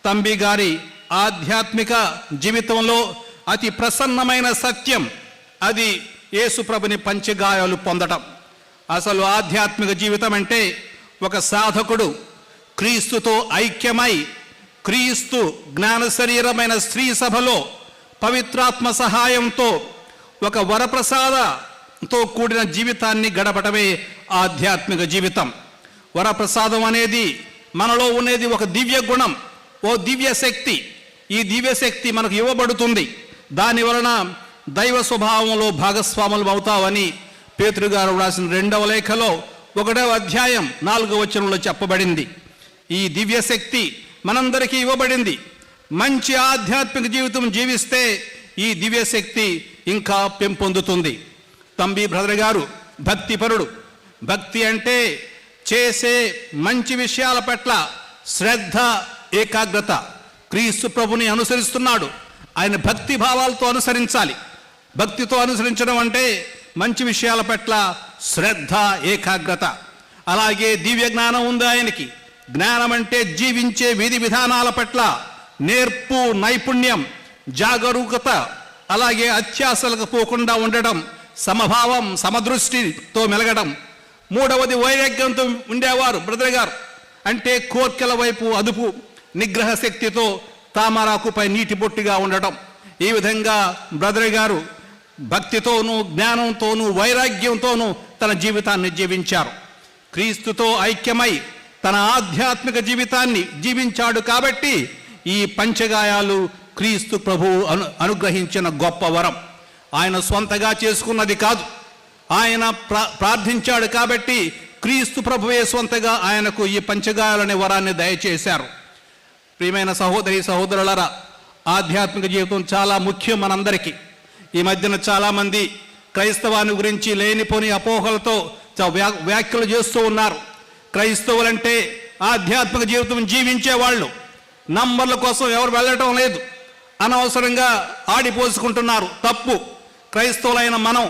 తంబి గారి ఆధ్యాత్మిక జీవితంలో అతి ప్రసన్నమైన సత్యం అది యేసుప్రభుని పంచగాయాలు పొందటం. అసలు ఆధ్యాత్మిక జీవితం అంటే ఒక సాధకుడు క్రీస్తుతో ఐక్యమై క్రీస్తు జ్ఞాన శరీరమైన స్త్రీ సభలో పవిత్రాత్మ సహాయంతో ఒక వరప్రసాదంతో కూడిన జీవితాన్ని గడపటమే ఆధ్యాత్మిక జీవితం. వరప్రసాదం అనేది మనలో ఉండేది ఒక దివ్య గుణం, ఓ దివ్య శక్తి. ఈ దివ్య శక్తి మనకు ఇవ్వబడుతుంది. దాని వలన దైవ స్వభావంలో భాగస్వాములు అవుతావని పేతురు గారు రాసిన 2వ లేఖలో 1వ అధ్యాయం 4వ వచనంలో చెప్పబడింది. ఈ దివ్య శక్తి మనందరికీ ఇవ్వబడింది. మంచి ఆధ్యాత్మిక జీవితం జీవిస్తే ఈ దివ్య శక్తి ఇంకా పెంపొందుతుంది. తంబి బ్రదర్ గారు భక్తిపరుడు. భక్తి అంటే చేసే మంచి విషయాల పట్ల శ్రద్ధ, ఏకాగ్రత. క్రీస్తు ప్రభుని అనుసరిస్తున్నాడు, ఆయన భక్తి భావాలతో అనుసరించాలి. భక్తితో అనుసరించడం అంటే మంచి విషయాల పట్ల శ్రద్ధ, ఏకాగ్రత. అలాగే దివ్య జ్ఞానం ఉంది ఆయనకి. జ్ఞానం అంటే జీవించే విధి విధానాల పట్ల నేర్పు, నైపుణ్యం, జాగరూకత, అలాగే అత్యాశలకు పోకుండా ఉండడం, సమభావం, సమదృష్టితో మెలగడం. 3వది వైరాగ్యంతో ఉండేవారు బ్రదర్ గారు. అంటే కోర్కెల వైపు అదుపు, నిగ్రహ శక్తితో తామరాకుపై నీటి బొట్టిగా ఉండటం. ఈ విధంగా బ్రదర్ గారు భక్తితోనూ, జ్ఞానంతోనూ, వైరాగ్యంతోనూ తన జీవితాన్ని జీవించారు. క్రీస్తుతో ఐక్యమై తన ఆధ్యాత్మిక జీవితాన్ని జీవించాడు కాబట్టి ఈ పంచగాయాలు క్రీస్తు ప్రభువు అనుగ్రహించిన గొప్ప వరం. ఆయన సొంతగా చేసుకున్నది కాదు. ఆయన ప్రార్థించాడు కాబట్టి క్రీస్తు ప్రభువే సొంతగా ఆయనకు ఈ పంచగాయాలనే వరాన్ని దయచేశారు. ప్రియమైన సహోదరి సహోదరులారా, ఆధ్యాత్మిక జీవితం చాలా ముఖ్యం మనందరికీ. ఈ మధ్యన చాలామంది క్రైస్తవాన్ని గురించి లేనిపోని అపోహలతో వ్యాఖ్యలు చేస్తూ ఉన్నారు. క్రైస్తవులంటే ఆధ్యాత్మిక జీవితం జీవించేవాళ్ళు, నంబర్ల కోసం ఎవరు వెళ్ళటం లేదు, అనవసరంగా ఆడిపోసుకుంటున్నారు. తప్పు. క్రైస్తవులైన మనం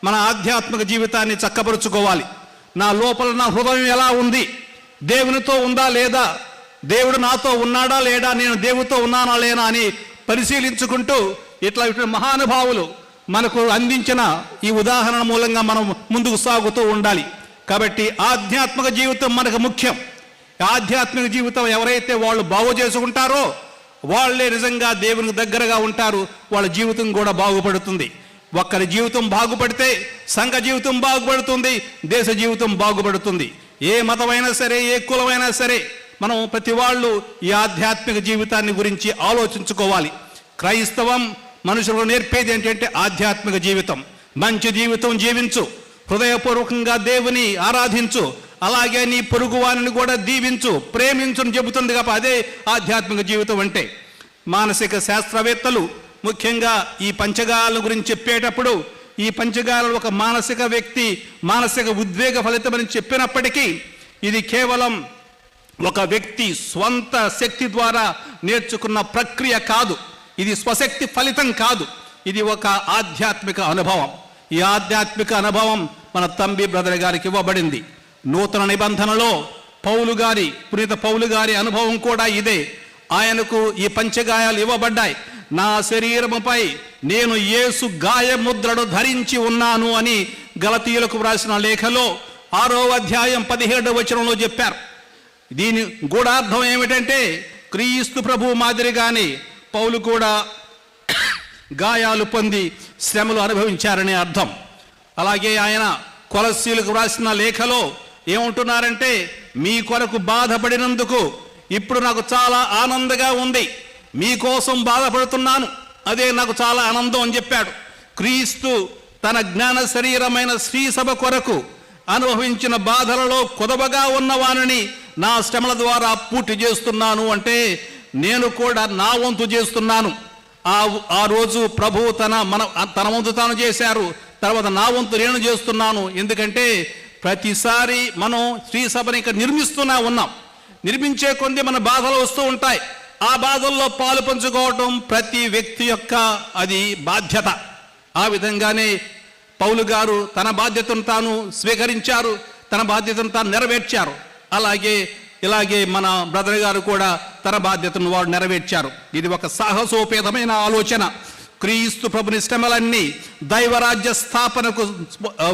మన ఆధ్యాత్మిక జీవితాన్ని చక్కపరుచుకోవాలి. నా లోపల నా హృదయం ఎలా ఉంది, దేవునితో ఉందా లేదా, దేవుడు నాతో ఉన్నాడా లేడా, నేను దేవునితో ఉన్నానా లేనా అని పరిశీలించుకుంటూ ఇట్లా మహానుభావులు మనకు అందించిన ఈ ఉదాహరణ మూలంగా మనం ముందుకు సాగుతూ ఉండాలి. కాబట్టి ఆధ్యాత్మిక జీవితం మనకు ముఖ్యం. ఆధ్యాత్మిక జీవితం ఎవరైతే వాళ్ళు బాగు చేసుకుంటారో వాళ్ళే నిజంగా దేవునికి దగ్గరగా ఉంటారు. వాళ్ళ జీవితం కూడా బాగుపడుతుంది. ఒక్కరి జీవితం బాగుపడితే సంఘ జీవితం బాగుపడుతుంది, దేశ జీవితం బాగుపడుతుంది. ఏ మతమైనా సరే, ఏ కులమైనా సరే, మనం ప్రతి వాళ్ళు ఈ ఆధ్యాత్మిక జీవితాన్ని గురించి ఆలోచించుకోవాలి. క్రైస్తవం మనుషులకు నేర్పేది ఏంటంటే ఆధ్యాత్మిక జీవితం. మంచి జీవితం జీవించు, హృదయపూర్వకంగా దేవుని ఆరాధించు, అలాగే నీ పొరుగువారిని కూడా దీవించు, ప్రేమించుని చెబుతుంది కాబట్టి అదే ఆధ్యాత్మిక జీవితం అంటే. మానసిక శాస్త్రవేత్తలు ముఖ్యంగా ఈ పంచగాయాల గురించి చెప్పేటప్పుడు ఈ పంచగాయాలు ఒక మానసిక వ్యక్తి మానసిక ఉద్వేగ ఫలితమని చెప్పినప్పటికీ ఇది కేవలం ఒక వ్యక్తి స్వంత శక్తి ద్వారా నేర్చుకున్న ప్రక్రియ కాదు. ఇది స్వశక్తి ఫలితం కాదు. ఇది ఒక ఆధ్యాత్మిక అనుభవం. ఈ ఆధ్యాత్మిక అనుభవం మన తంబి బ్రదర్ గారికి ఇవ్వబడింది. నూతన నిబంధనలో పునీత పౌలు గారి అనుభవం కూడా ఇదే. ఆయనకు ఈ పంచగాయాలు ఇవ్వబడ్డాయి. నా శరీరముపై నేను యేసు గాయముద్రను ధరించి ఉన్నాను అని గలతీయులకు వ్రాసిన లేఖలో 6వ అధ్యాయం 17వ వచనంలో చెప్పారు. దీని గూఢార్థం ఏమిటంటే క్రీస్తు ప్రభు మాదిరిగానే పౌలు కూడా గాయాలు పొంది శ్రమలు అనుభవించారనే అర్థం. అలాగే ఆయన కొలస్సీలకు వ్రాసిన లేఖలో ఏమంటున్నారంటే మీ కొరకు బాధపడినందుకు ఇప్పుడు నాకు చాలా ఆనందంగా ఉంది, మీకోసం బాధపడుతున్నాను, అదే నాకు చాలా ఆనందం అని చెప్పాడు. క్రీస్తు తన జ్ఞాన శరీరమైన శ్రీ సభ కొరకు అనుభవించిన బాధలలో కొదవగా ఉన్నవానిని నా శ్రమల ద్వారా పూర్తి చేస్తున్నాను అంటే నేను కూడా నా వంతు చేస్తున్నాను. ఆ రోజు ప్రభువు తన వంతు తాను చేశారు, తర్వాత నా వంతు నేను చేస్తున్నాను. ఎందుకంటే ప్రతిసారి మనం శ్రీ సభని ఇక్కడ నిర్మిస్తూనే ఉన్నాం. నిర్మించే కొంది మన బాధలు వస్తూ ఉంటాయి. ఆ బాధల్లో పాలు పంచుకోవటం ప్రతి వ్యక్తి యొక్క అది బాధ్యత. ఆ విధంగానే పౌలు గారు తన బాధ్యతను తాను స్వీకరించారు, తన బాధ్యతను తాను నెరవేర్చారు. ఇలాగే మన బ్రదర్ గారు కూడా తన బాధ్యతను వారు నెరవేర్చారు. ఇది ఒక సాహసోపేతమైన ఆలోచన. క్రీస్తు ప్రభుని శ్రమలన్నీ దైవరాజ్య స్థాపనకు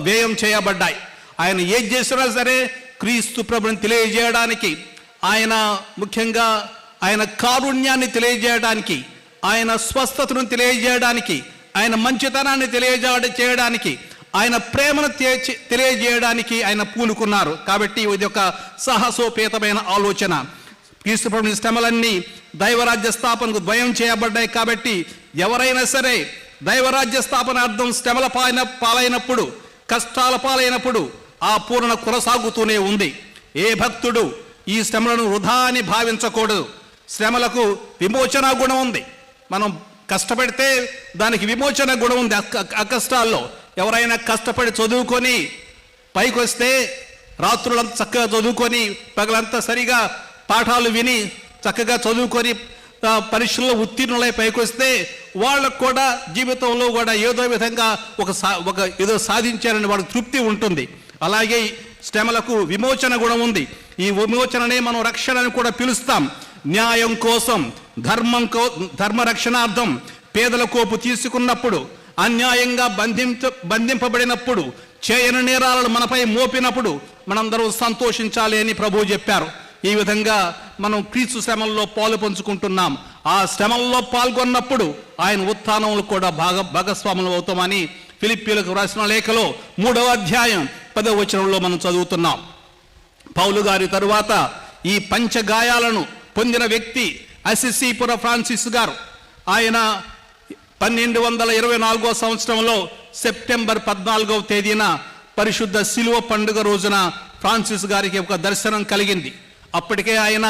వ్యయం చేయబడ్డాయి. ఆయన ఏం చేసినా సరే క్రీస్తు ప్రభుని తెలియజేయడానికి, ఆయన ముఖ్యంగా ఆయన కారుణ్యాన్ని తెలియజేయడానికి, ఆయన స్వస్థతను తెలియజేయడానికి, ఆయన మంచితనాన్ని తెలియజేయడానికి, ఆయన ప్రేమను తెలియజేయడానికి ఆయన పూనుకున్నారు. కాబట్టి ఇది ఒక సాహసోపేతమైన ఆలోచన. క్రీస్తు ప్రభుని శ్రమలన్నీ దైవరాజ్య స్థాపనకు ద్వయం చేయబడ్డాయి. కాబట్టి ఎవరైనా సరే దైవరాజ్య స్థాపనార్థం శ్రమల పాలైనప్పుడు, కష్టాల పాలైనప్పుడు ఆ పూర్ణ కొనసాగుతూనే ఉంది. ఏ భక్తుడు ఈ శ్రమలను వృధా అని భావించకూడదు. శ్రమలకు విమోచన గుణం ఉంది. మనం కష్టపడితే దానికి విమోచన గుణం ఉంది. కష్టాల్లో ఎవరైనా కష్టపడి చదువుకొని పైకి వస్తే రాత్రులంతా చక్కగా చదువుకొని పగలంతా సరిగా పాఠాలు విని చక్కగా చదువుకొని పరీక్షల్లో ఉత్తీర్ణులై పైకి వస్తే వాళ్ళకు కూడా జీవితంలో కూడా ఏదో విధంగా ఏదో సాధించారని వాళ్ళకి తృప్తి ఉంటుంది. అలాగే శ్రమలకు విమోచన గుణం ఉంది. ఈ విమోచననే మనం రక్షణ అని కూడా పిలుస్తాం. న్యాయం కోసం, ధర్మ రక్షణార్థం పేదల కోపు తీసుకున్నప్పుడు, అన్యాయంగా బంధింపబడినప్పుడు, చేయని నేరాలను మనపై మోపినప్పుడు మనందరూ సంతోషించాలి అని ప్రభువు చెప్పారు. ఈ విధంగా మనం క్రీస్తు శ్రమల్లో పాలు పంచుకుంటున్నాం. ఆ శ్రమల్లో పాల్గొన్నప్పుడు ఆయన ఉత్థానంలో కూడా భాగస్వాములు అవుతామని ఫిలిప్పీలకు రాసిన లేఖలో 3వ అధ్యాయం 10వ వచనంలో మనం చదువుతున్నాం. పౌలు గారి తరువాత ఈ పంచగాయాలను పొందిన వ్యక్తి అసిసిపుర ఫ్రాన్సిస్ గారు. ఆయన 1224 సంవత్సరంలో సెప్టెంబర్ 14వ తేదీన పరిశుద్ధ శిలువ పండుగ రోజున ఫ్రాన్సిస్ గారికి ఒక దర్శనం కలిగింది. అప్పటికే ఆయన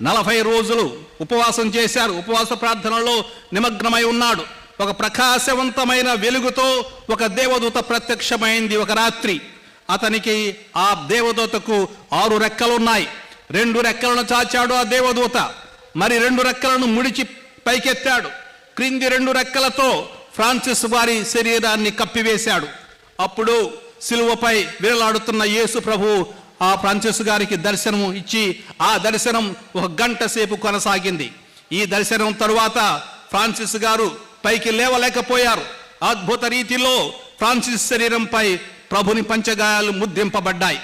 40 రోజులు ఉపవాసం చేశారు. ఉపవాస ప్రార్థనలో నిమగ్నమై ఉన్నాడు. ఒక ప్రకాశవంతమైన వెలుగుతో ఒక దేవదూత ప్రత్యక్షమైంది ఒక రాత్రి. అతనికి ఆ దేవదూతకు 6 రెక్కలున్నాయి. 2 రెక్కలను చాచాడు ఆ దేవదూత. మరి 2 రెక్కలను ముడిచి పైకెత్తాడు. క్రింది 2 రెక్కలతో ఫ్రాన్సిస్ వారి శరీరాన్ని కప్పివేశాడు. అప్పుడు శిలువపై విరలాడుతున్న యేసు ప్రభు ఆ ఫ్రాన్సిస్ గారికి దర్శనం ఇచ్చి ఆ దర్శనం 1 గంట సేపు కొనసాగింది. ఈ దర్శనం తరువాత ఫ్రాన్సిస్ గారు పైకి లేవలేకపోయారు. అద్భుత రీతిలో ఫ్రాన్సిస్ శరీరంపై ప్రభుని పంచగాయాలు ముద్రింపబడ్డాయి.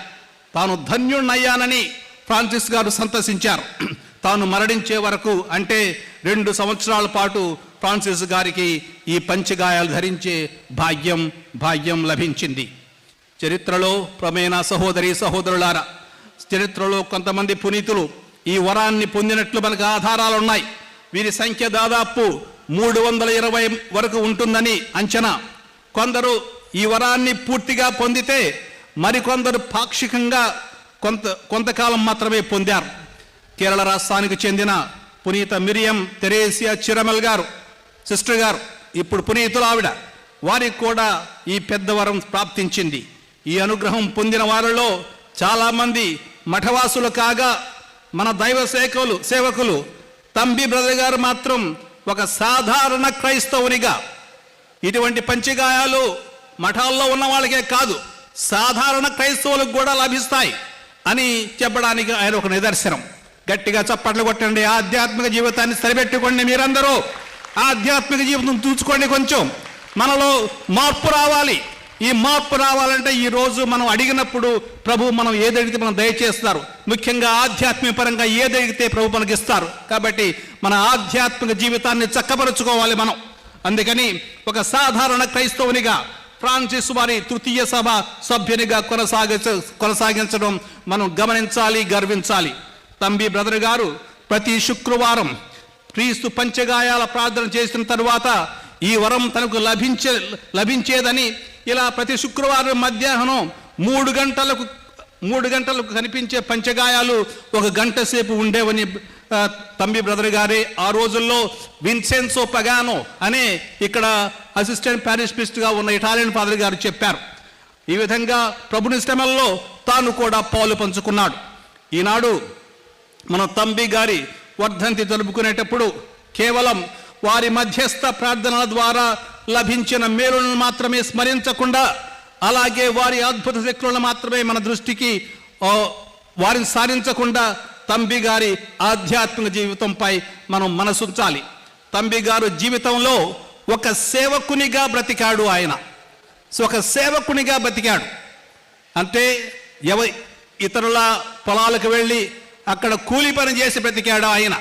తాను ధన్యుణ్ణయ్యానని ఫ్రాన్సిస్ గారు సంతసించారు. తాను మరణించే వరకు అంటే 2 సంవత్సరాల పాటు ఫ్రాన్సిస్ గారికి ఈ పంచగాయాలు ధరించే భాగ్యం లభించింది. చరిత్రలో ప్రమేణ సహోదరి సహోదరులారా, చరిత్రలో కొంతమంది పునీతులు ఈ వరాన్ని పొందినట్లు మనకు ఆధారాలు ఉన్నాయి. వీరి సంఖ్య దాదాపు 320 వరకు ఉంటుందని అంచనా. కొందరు ఈ వరాన్ని పూర్తిగా పొందితే మరికొందరు పాక్షికంగా కొంతకాలం మాత్రమే పొందారు. కేరళ రాష్ట్రానికి చెందిన పునీత మిరియం తెరేసియా చిరమల్ గారు, సిస్టర్ గారు, ఇప్పుడు పునీతులు ఆవిడ, వారికి కూడా ఈ పెద్ద వరం ప్రాప్తించింది. ఈ అనుగ్రహం పొందిన వారిలో చాలామంది మఠవాసులు కాగా మన దైవ సేవకులు తంబి బ్రదర్ గారు మాత్రం ఒక సాధారణ క్రైస్తవునిగా ఇటువంటి పంచగాయాలు మఠాల్లో ఉన్న వాళ్ళకే కాదు సాధారణ క్రైస్తవులకు కూడా లభిస్తాయి అని చెప్పడానికి ఆయన ఒక నిదర్శనం. గట్టిగా చప్పట్లు కొట్టండి. ఆధ్యాత్మిక జీవితాన్ని సరిపెట్టుకోండి. మీరందరూ ఆధ్యాత్మిక జీవితం చూసుకోండి. కొంచెం మనలో మార్పు రావాలి. ఈ మార్పు రావాలంటే ఈ రోజు మనం అడిగినప్పుడు ప్రభు మనం ఏదడిగితే మనం దయచేస్తారు. ముఖ్యంగా ఆధ్యాత్మిక పరంగా ఏదడిగితే ప్రభు మనకి ఇస్తారు. కాబట్టి మన ఆధ్యాత్మిక జీవితాన్ని చక్కపరుచుకోవాలి మనం. అందుకని ఒక సాధారణ క్రైస్తవునిగా ఫ్రాన్సిస్ వారి తృతీయ సభ సభ్యునిగా కొనసాగించడం మనం గమనించాలి, గర్వించాలి. తంబి బ్రదర్ గారు ప్రతి శుక్రవారం క్రీస్తు పంచగాయాల ప్రార్థన చేసిన తరువాత ఈ వరం తనకు లభించేదని ఇలా ప్రతి శుక్రవారం మధ్యాహ్నం 3 గంటలకు కనిపించే పంచగాయాలు 1 గంట సేపు ఉండేవని తంబి బ్రదర్ గారే ఆ రోజుల్లో విన్సెన్సో పగానో అనే ఇక్కడ అసిస్టెంట్ పారిష్ ప్రీస్ట్గా ఉన్న ఇటాలియన్ ఫాదర్ గారు చెప్పారు. ఈ విధంగా ప్రభుని శ్రమల్లో తాను కూడా పాలు పంచుకున్నాడు. ఈనాడు మన తంబి గారి వర్ధంతి జరుపుకునేటప్పుడు కేవలం వారి మధ్యస్థ ప్రార్థనల ద్వారా లభించిన మేలులను మాత్రమే స్మరించకుండా అలాగే వారి అద్భుత శక్తులను మాత్రమే మన దృష్టికి వారిని సారించకుండా తంబి గారి ఆధ్యాత్మిక జీవితంపై మనం మనసుంచాలి. తంబి గారు జీవితంలో ఒక సేవకునిగా బ్రతికాడు. ఆయన ఒక సేవకునిగా బ్రతికాడు అంటే ఇతరుల పొలాలకు వెళ్ళి అక్కడ కూలి పని చేసి బ్రతికాడు. ఆయన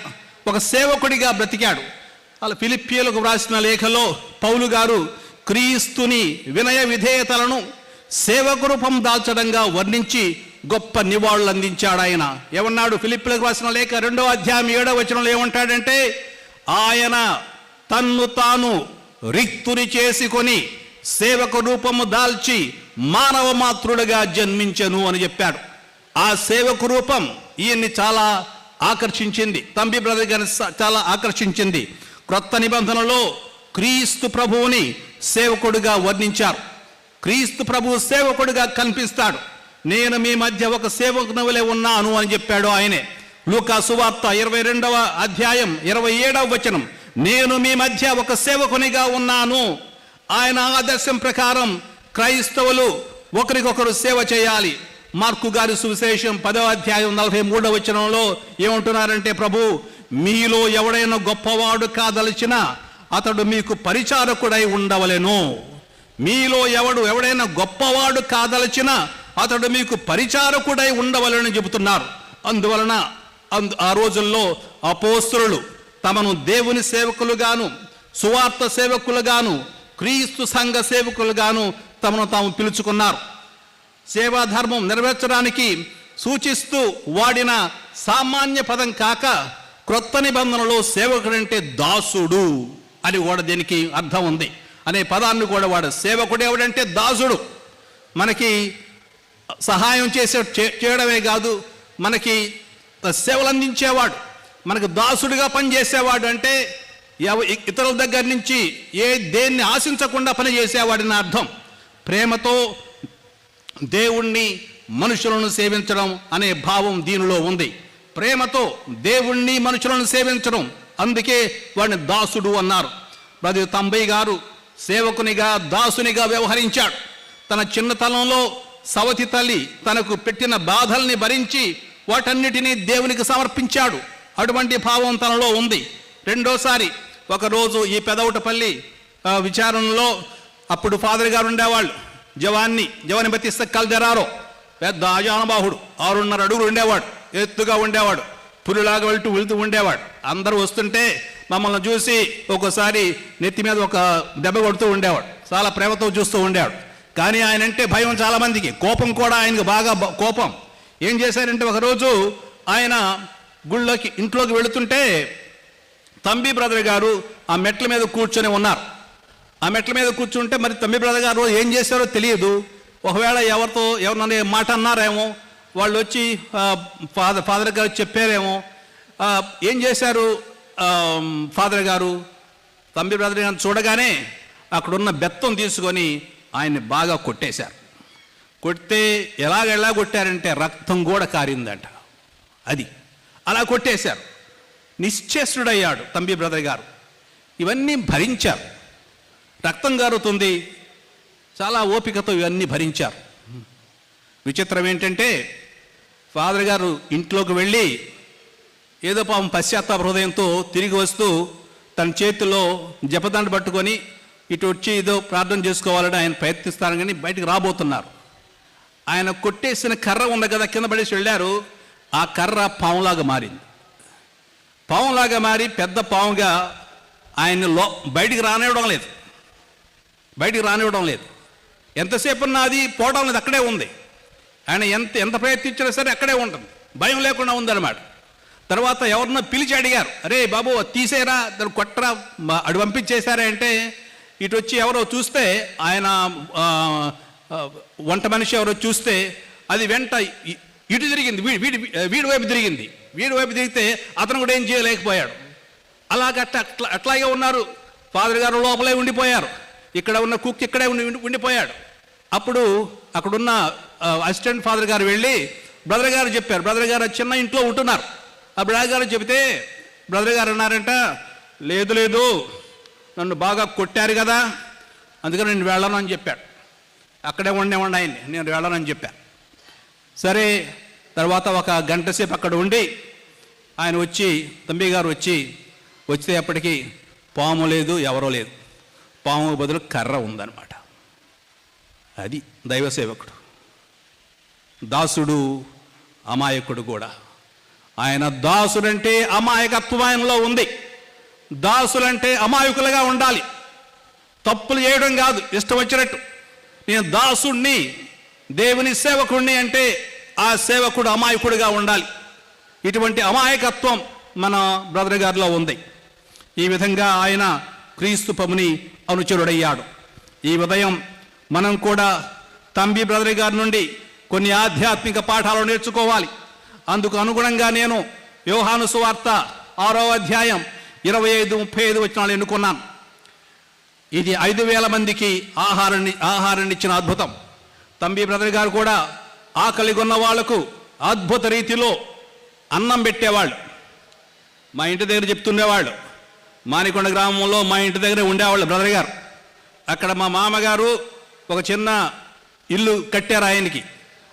ఒక సేవకుడిగా బ్రతికాడు. అలా ఫిలిప్పీయులకు వ్రాసిన లేఖలో పౌలు గారు క్రీస్తుని వినయ విధేయతలను సేవకు రూపం దాల్చడంగా వర్ణించి గొప్ప నివాళులు అందించాడు. ఆయన ఏమన్నాడు? ఫిలిప్పీయులకు వ్రాసిన లేఖ 2వ అధ్యాయం 7వ వచనంలో ఏమంటాడంటే, ఆయన తన్ను తాను రిక్తుని చేసుకొని సేవకు రూపము దాల్చి మానవ మాతృడుగా జన్మించెను అని చెప్పాడు. ఆ సేవకు రూపం ఈయన్ని చాలా ఆకర్షించింది. తంబి బ్రదర్ గారిని చాలా ఆకర్షించింది. క్రొత్త నిబంధనలో క్రీస్తు ప్రభువుని సేవకుడిగా వర్ణించారు. క్రీస్తు ప్రభువు సేవకుడిగా కనిపిస్తాడు. నేను మీ మధ్య ఒక సేవకునివలే ఉన్నాను అని చెప్పాడు ఆయనే. లూకా సువార్త 22వ అధ్యాయం 27వ వచనం, నేను మీ మధ్య ఒక సేవకునిగా ఉన్నాను. ఆయన ఆదర్శం ప్రకారం క్రైస్తవులు ఒకరికొకరు సేవ చేయాలి. మార్కు గారి సువిశేషం 10వ అధ్యాయం 43వ వచనంలో ఏమంటున్నారంటే, ప్రభు మీలో ఎవడైనా గొప్పవాడు కాదలిచినా అతడు మీకు పరిచారకుడై ఉండవలెను. మీలో ఎవడైనా గొప్పవాడు కాదలిచినా అతడు మీకు పరిచారకుడై ఉండవలెను చెబుతున్నారు. అందువలన ఆ రోజుల్లో అపోస్తలులు తమను దేవుని సేవకులుగాను సువార్త సేవకులుగాను క్రీస్తు సంఘ సేవకులుగాను తమను తాము పిలుచుకున్నారు. సేవాధర్మం నెరవేర్చడానికి సూచిస్తూ వాడిన సామాన్య పదం కాక క్రొత్త నిబంధనలో సేవకుడంటే దాసుడు అని కూడా దీనికి అర్థం ఉంది అనే పదాన్ని కూడా వాడు. సేవకుడు ఎవడంటే దాసుడు, మనకి సహాయం చేయడమే కాదు, మనకి సేవలు అందించేవాడు, మనకు దాసుడిగా పనిచేసేవాడు. అంటే ఇతరుల దగ్గర నుంచి దేన్ని ఆశించకుండా పనిచేసేవాడిని అర్థం. ప్రేమతో దేవుణ్ణి మనుషులను సేవించడం అనే భావం దీనిలో ఉంది. ప్రేమతో దేవుణ్ణి మనుషులను సేవించడం, అందుకే వాడిని దాసుడు అన్నారు. బ్రదర్ తంబయ్య గారు సేవకునిగా దాసునిగా వ్యవహరించాడు. తన చిన్నతనంలో సవతి తల్లి తనకు పెట్టిన బాధల్ని భరించి వాటన్నిటినీ దేవునికి సమర్పించాడు. అటువంటి భావం తనలో ఉంది. రెండోసారి ఒకరోజు ఈ పెదవుటపల్లి విచారణలో అప్పుడు ఫాదర్ గారు ఉండేవాళ్ళు, జవాని బతిస్త కల్దెరారో, పెద్ద ఆజానుబాహుడు, 6.5 అడుగులు ఉండేవాడు, ఎత్తుగా ఉండేవాడు, పులిలాగా వెళ్తూ ఉండేవాడు. అందరూ వస్తుంటే మమ్మల్ని చూసి ఒక్కోసారి నెత్తి మీద ఒక దెబ్బ కొడుతూ ఉండేవాడు, చాలా ప్రేమతో చూస్తూ ఉండేవాడు. కానీ ఆయన అంటే భయం చాలామందికి, కోపం కూడా ఆయనకు బాగా కోపం. ఏం చేశారంటే ఒకరోజు ఆయన ఇంట్లోకి వెళుతుంటే తంబి బ్రదర్ గారు ఆ మెట్ల మీద కూర్చొని ఉన్నారు. ఆ మెట్ల మీద కూర్చుంటే మరి తంబి బ్రదర్ గారు ఏం చేశారో తెలియదు. ఒకవేళ ఎవరినైనా మాట అన్నారేమో, వాళ్ళు వచ్చి ఫాదర్ గారు చెప్పారేమో. ఏం చేశారు ఫాదర్ గారు, తంబి బ్రదర్ గారు చూడగానే అక్కడున్న బెత్తం తీసుకొని ఆయన్ని బాగా కొట్టేశారు. కొడితే ఎలా కొట్టారంటే రక్తం కూడా కారిందంట. అది అలా కొట్టేశారు. నిశ్చేష్టుడయ్యాడు తంబి బ్రదర్ గారు. ఇవన్నీ భరించారు. రక్తం గారుతుంది, చాలా ఓపికతో ఇవన్నీ భరించారు. విచిత్రం ఏంటంటే ఫాదర్ గారు ఇంట్లోకి వెళ్ళి ఏదో పాపం పశ్చాత్తాప హృదయంతో తిరిగి వస్తూ తన చేతిలో జపదండ పట్టుకొని ఇటు వచ్చి ఏదో ప్రార్థన చేసుకోవాలని ఆయన ప్రయత్నిస్తారు, కానీ బయటకు రాబోతున్నారు. ఆయన కొట్టేసిన కర్ర ఉంది కదా, కింద పడేసి వెళ్ళారు. ఆ కర్ర పావులాగా మారింది. పావులాగా మారి పెద్ద పావుగా ఆయన బయటికి రానివ్వడం లేదు. ఎంతసేపు ఉన్నా అది పోవడం లేదు, అక్కడే ఉంది. ఆయన ఎంత ప్రయత్నించినా సరే అక్కడే ఉంటుంది, భయం లేకుండా ఉందన్నమాట. తర్వాత ఎవరన్నా పిలిచి అడిగారు, అరే బాబు తీసేరా, దాన్ని కొట్టరా, అడు పంపించేశారా అంటే ఇటు వచ్చి ఎవరో చూస్తే, ఆయన వంట మనిషి ఎవరో చూస్తే అది వెంట ఇటు తిరిగింది, వీడి వైపు తిరిగింది. వీడి వైపు తిరిగితే అతను కూడా ఏం చేయలేకపోయాడు. అట్లాగే ఉన్నారు. ఫాదర్ గారు లోపలే ఉండిపోయారు, ఇక్కడ ఉన్న కుక్ ఇక్కడే ఉండిపోయాడు. అప్పుడు అక్కడున్న అసిస్టెంట్ ఫాదర్ గారు వెళ్ళి బ్రదర్ గారు చెప్పారు. బ్రదర్ గారు చిన్న ఇంట్లో ఉంటున్నారు. ఆ బ్రదర్ గారు చెబితే బ్రదర్ గారు అన్నారంట, లేదు నన్ను బాగా కొట్టారు కదా, అందుకని నేను వెళ్ళను అని చెప్పాడు. అక్కడే ఉండేవాడిని ఆయన్ని, నేను వెళ్ళనని చెప్పాను. సరే తర్వాత ఒక గంట సేపు అక్కడ ఉండి ఆయన వచ్చి, తంబి గారు వచ్చితే అప్పటికి పాము లేదు, ఎవరో లేదు, పాము బదులు కర్ర ఉందన్నమాట. అది దైవ సేవకుడు, దాసుడు, అమాయకుడు కూడా. ఆయన దాసుడంటే అమాయకత్వం ఆయనలో ఉంది. దాసులంటే అమాయకులుగా ఉండాలి, తప్పులు చేయడం కాదు ఇష్టం వచ్చినట్టు. నేను దాసుణ్ణి, దేవుని సేవకుణ్ణి అంటే ఆ సేవకుడు అమాయకుడిగా ఉండాలి. ఇటువంటి అమాయకత్వం మన బ్రదర్ గారిలో ఉంది. ఈ విధంగా ఆయన క్రీస్తు పముని అనుచరుడయ్యాడు. ఈ ఉదయం మనం కూడా తంబి బ్రదర్ గారి నుండి కొన్ని ఆధ్యాత్మిక పాఠాలు నేర్చుకోవాలి. అందుకు అనుగుణంగా నేను యోహాను సువార్త 6వ అధ్యాయం 25-35 వచనాలు ఎన్నుకున్నాను. ఇది 5,000 మందికి ఆహారాన్ని ఇచ్చిన అద్భుతం. తంబి బ్రదర్ గారు కూడా ఆకలిగా ఉన్న వాళ్లకు అద్భుత రీతిలో అన్నం పెట్టేవాళ్ళు. మా ఇంటి దగ్గర చెప్తుండేవాళ్ళు, మానికొండ గ్రామంలో మా ఇంటి దగ్గరే ఉండేవాళ్ళు బ్రదర్ గారు. అక్కడ మా మామగారు ఒక చిన్న ఇల్లు కట్టారు ఆయనకి.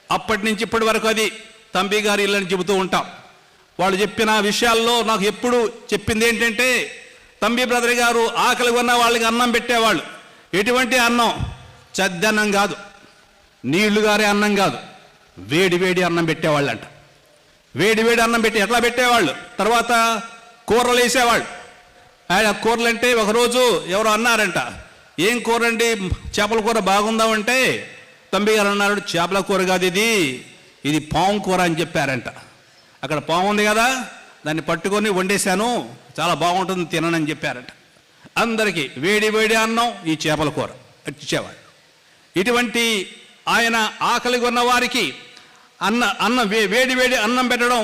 అప్పటి నుంచి ఇప్పటి వరకు అది తంబి గారి ఇల్లు అని చెబుతూ ఉంటాం. వాళ్ళు చెప్పిన విషయాల్లో నాకు ఎప్పుడు చెప్పింది ఏంటంటే, తంబి బ్రదర్ గారు ఆకలి ఉన్న వాళ్ళకి అన్నం పెట్టేవాళ్ళు. ఎటువంటి అన్నం? చద్దన్నం కాదు, నీళ్లు గారే అన్నం కాదు, వేడి అన్నం పెట్టేవాళ్ళంట. వేడి అన్నం పెట్టి ఎట్లా పెట్టేవాళ్ళు? తర్వాత కూరలు వేసేవాళ్ళు. ఆయన కూరలు అంటే ఒకరోజు ఎవరు అన్నారంట, ఏం కూర అండి, చేపల కూర బాగుందామంటే తంబి గారు అన్నారు, చేపల కూర కాదు ఇది పాము కూర అని చెప్పారంట. అక్కడ పాము ఉంది కదా, దాన్ని పట్టుకొని వండేశాను, చాలా బాగుంటుంది తిననని చెప్పారంట. అందరికీ వేడి వేడి అన్నం, ఈ చేపల కూర ఇచ్చేవాడు. ఇటువంటి ఆయన ఆకలిగా ఉన్న వారికి వేడి వేడి అన్నం పెట్టడం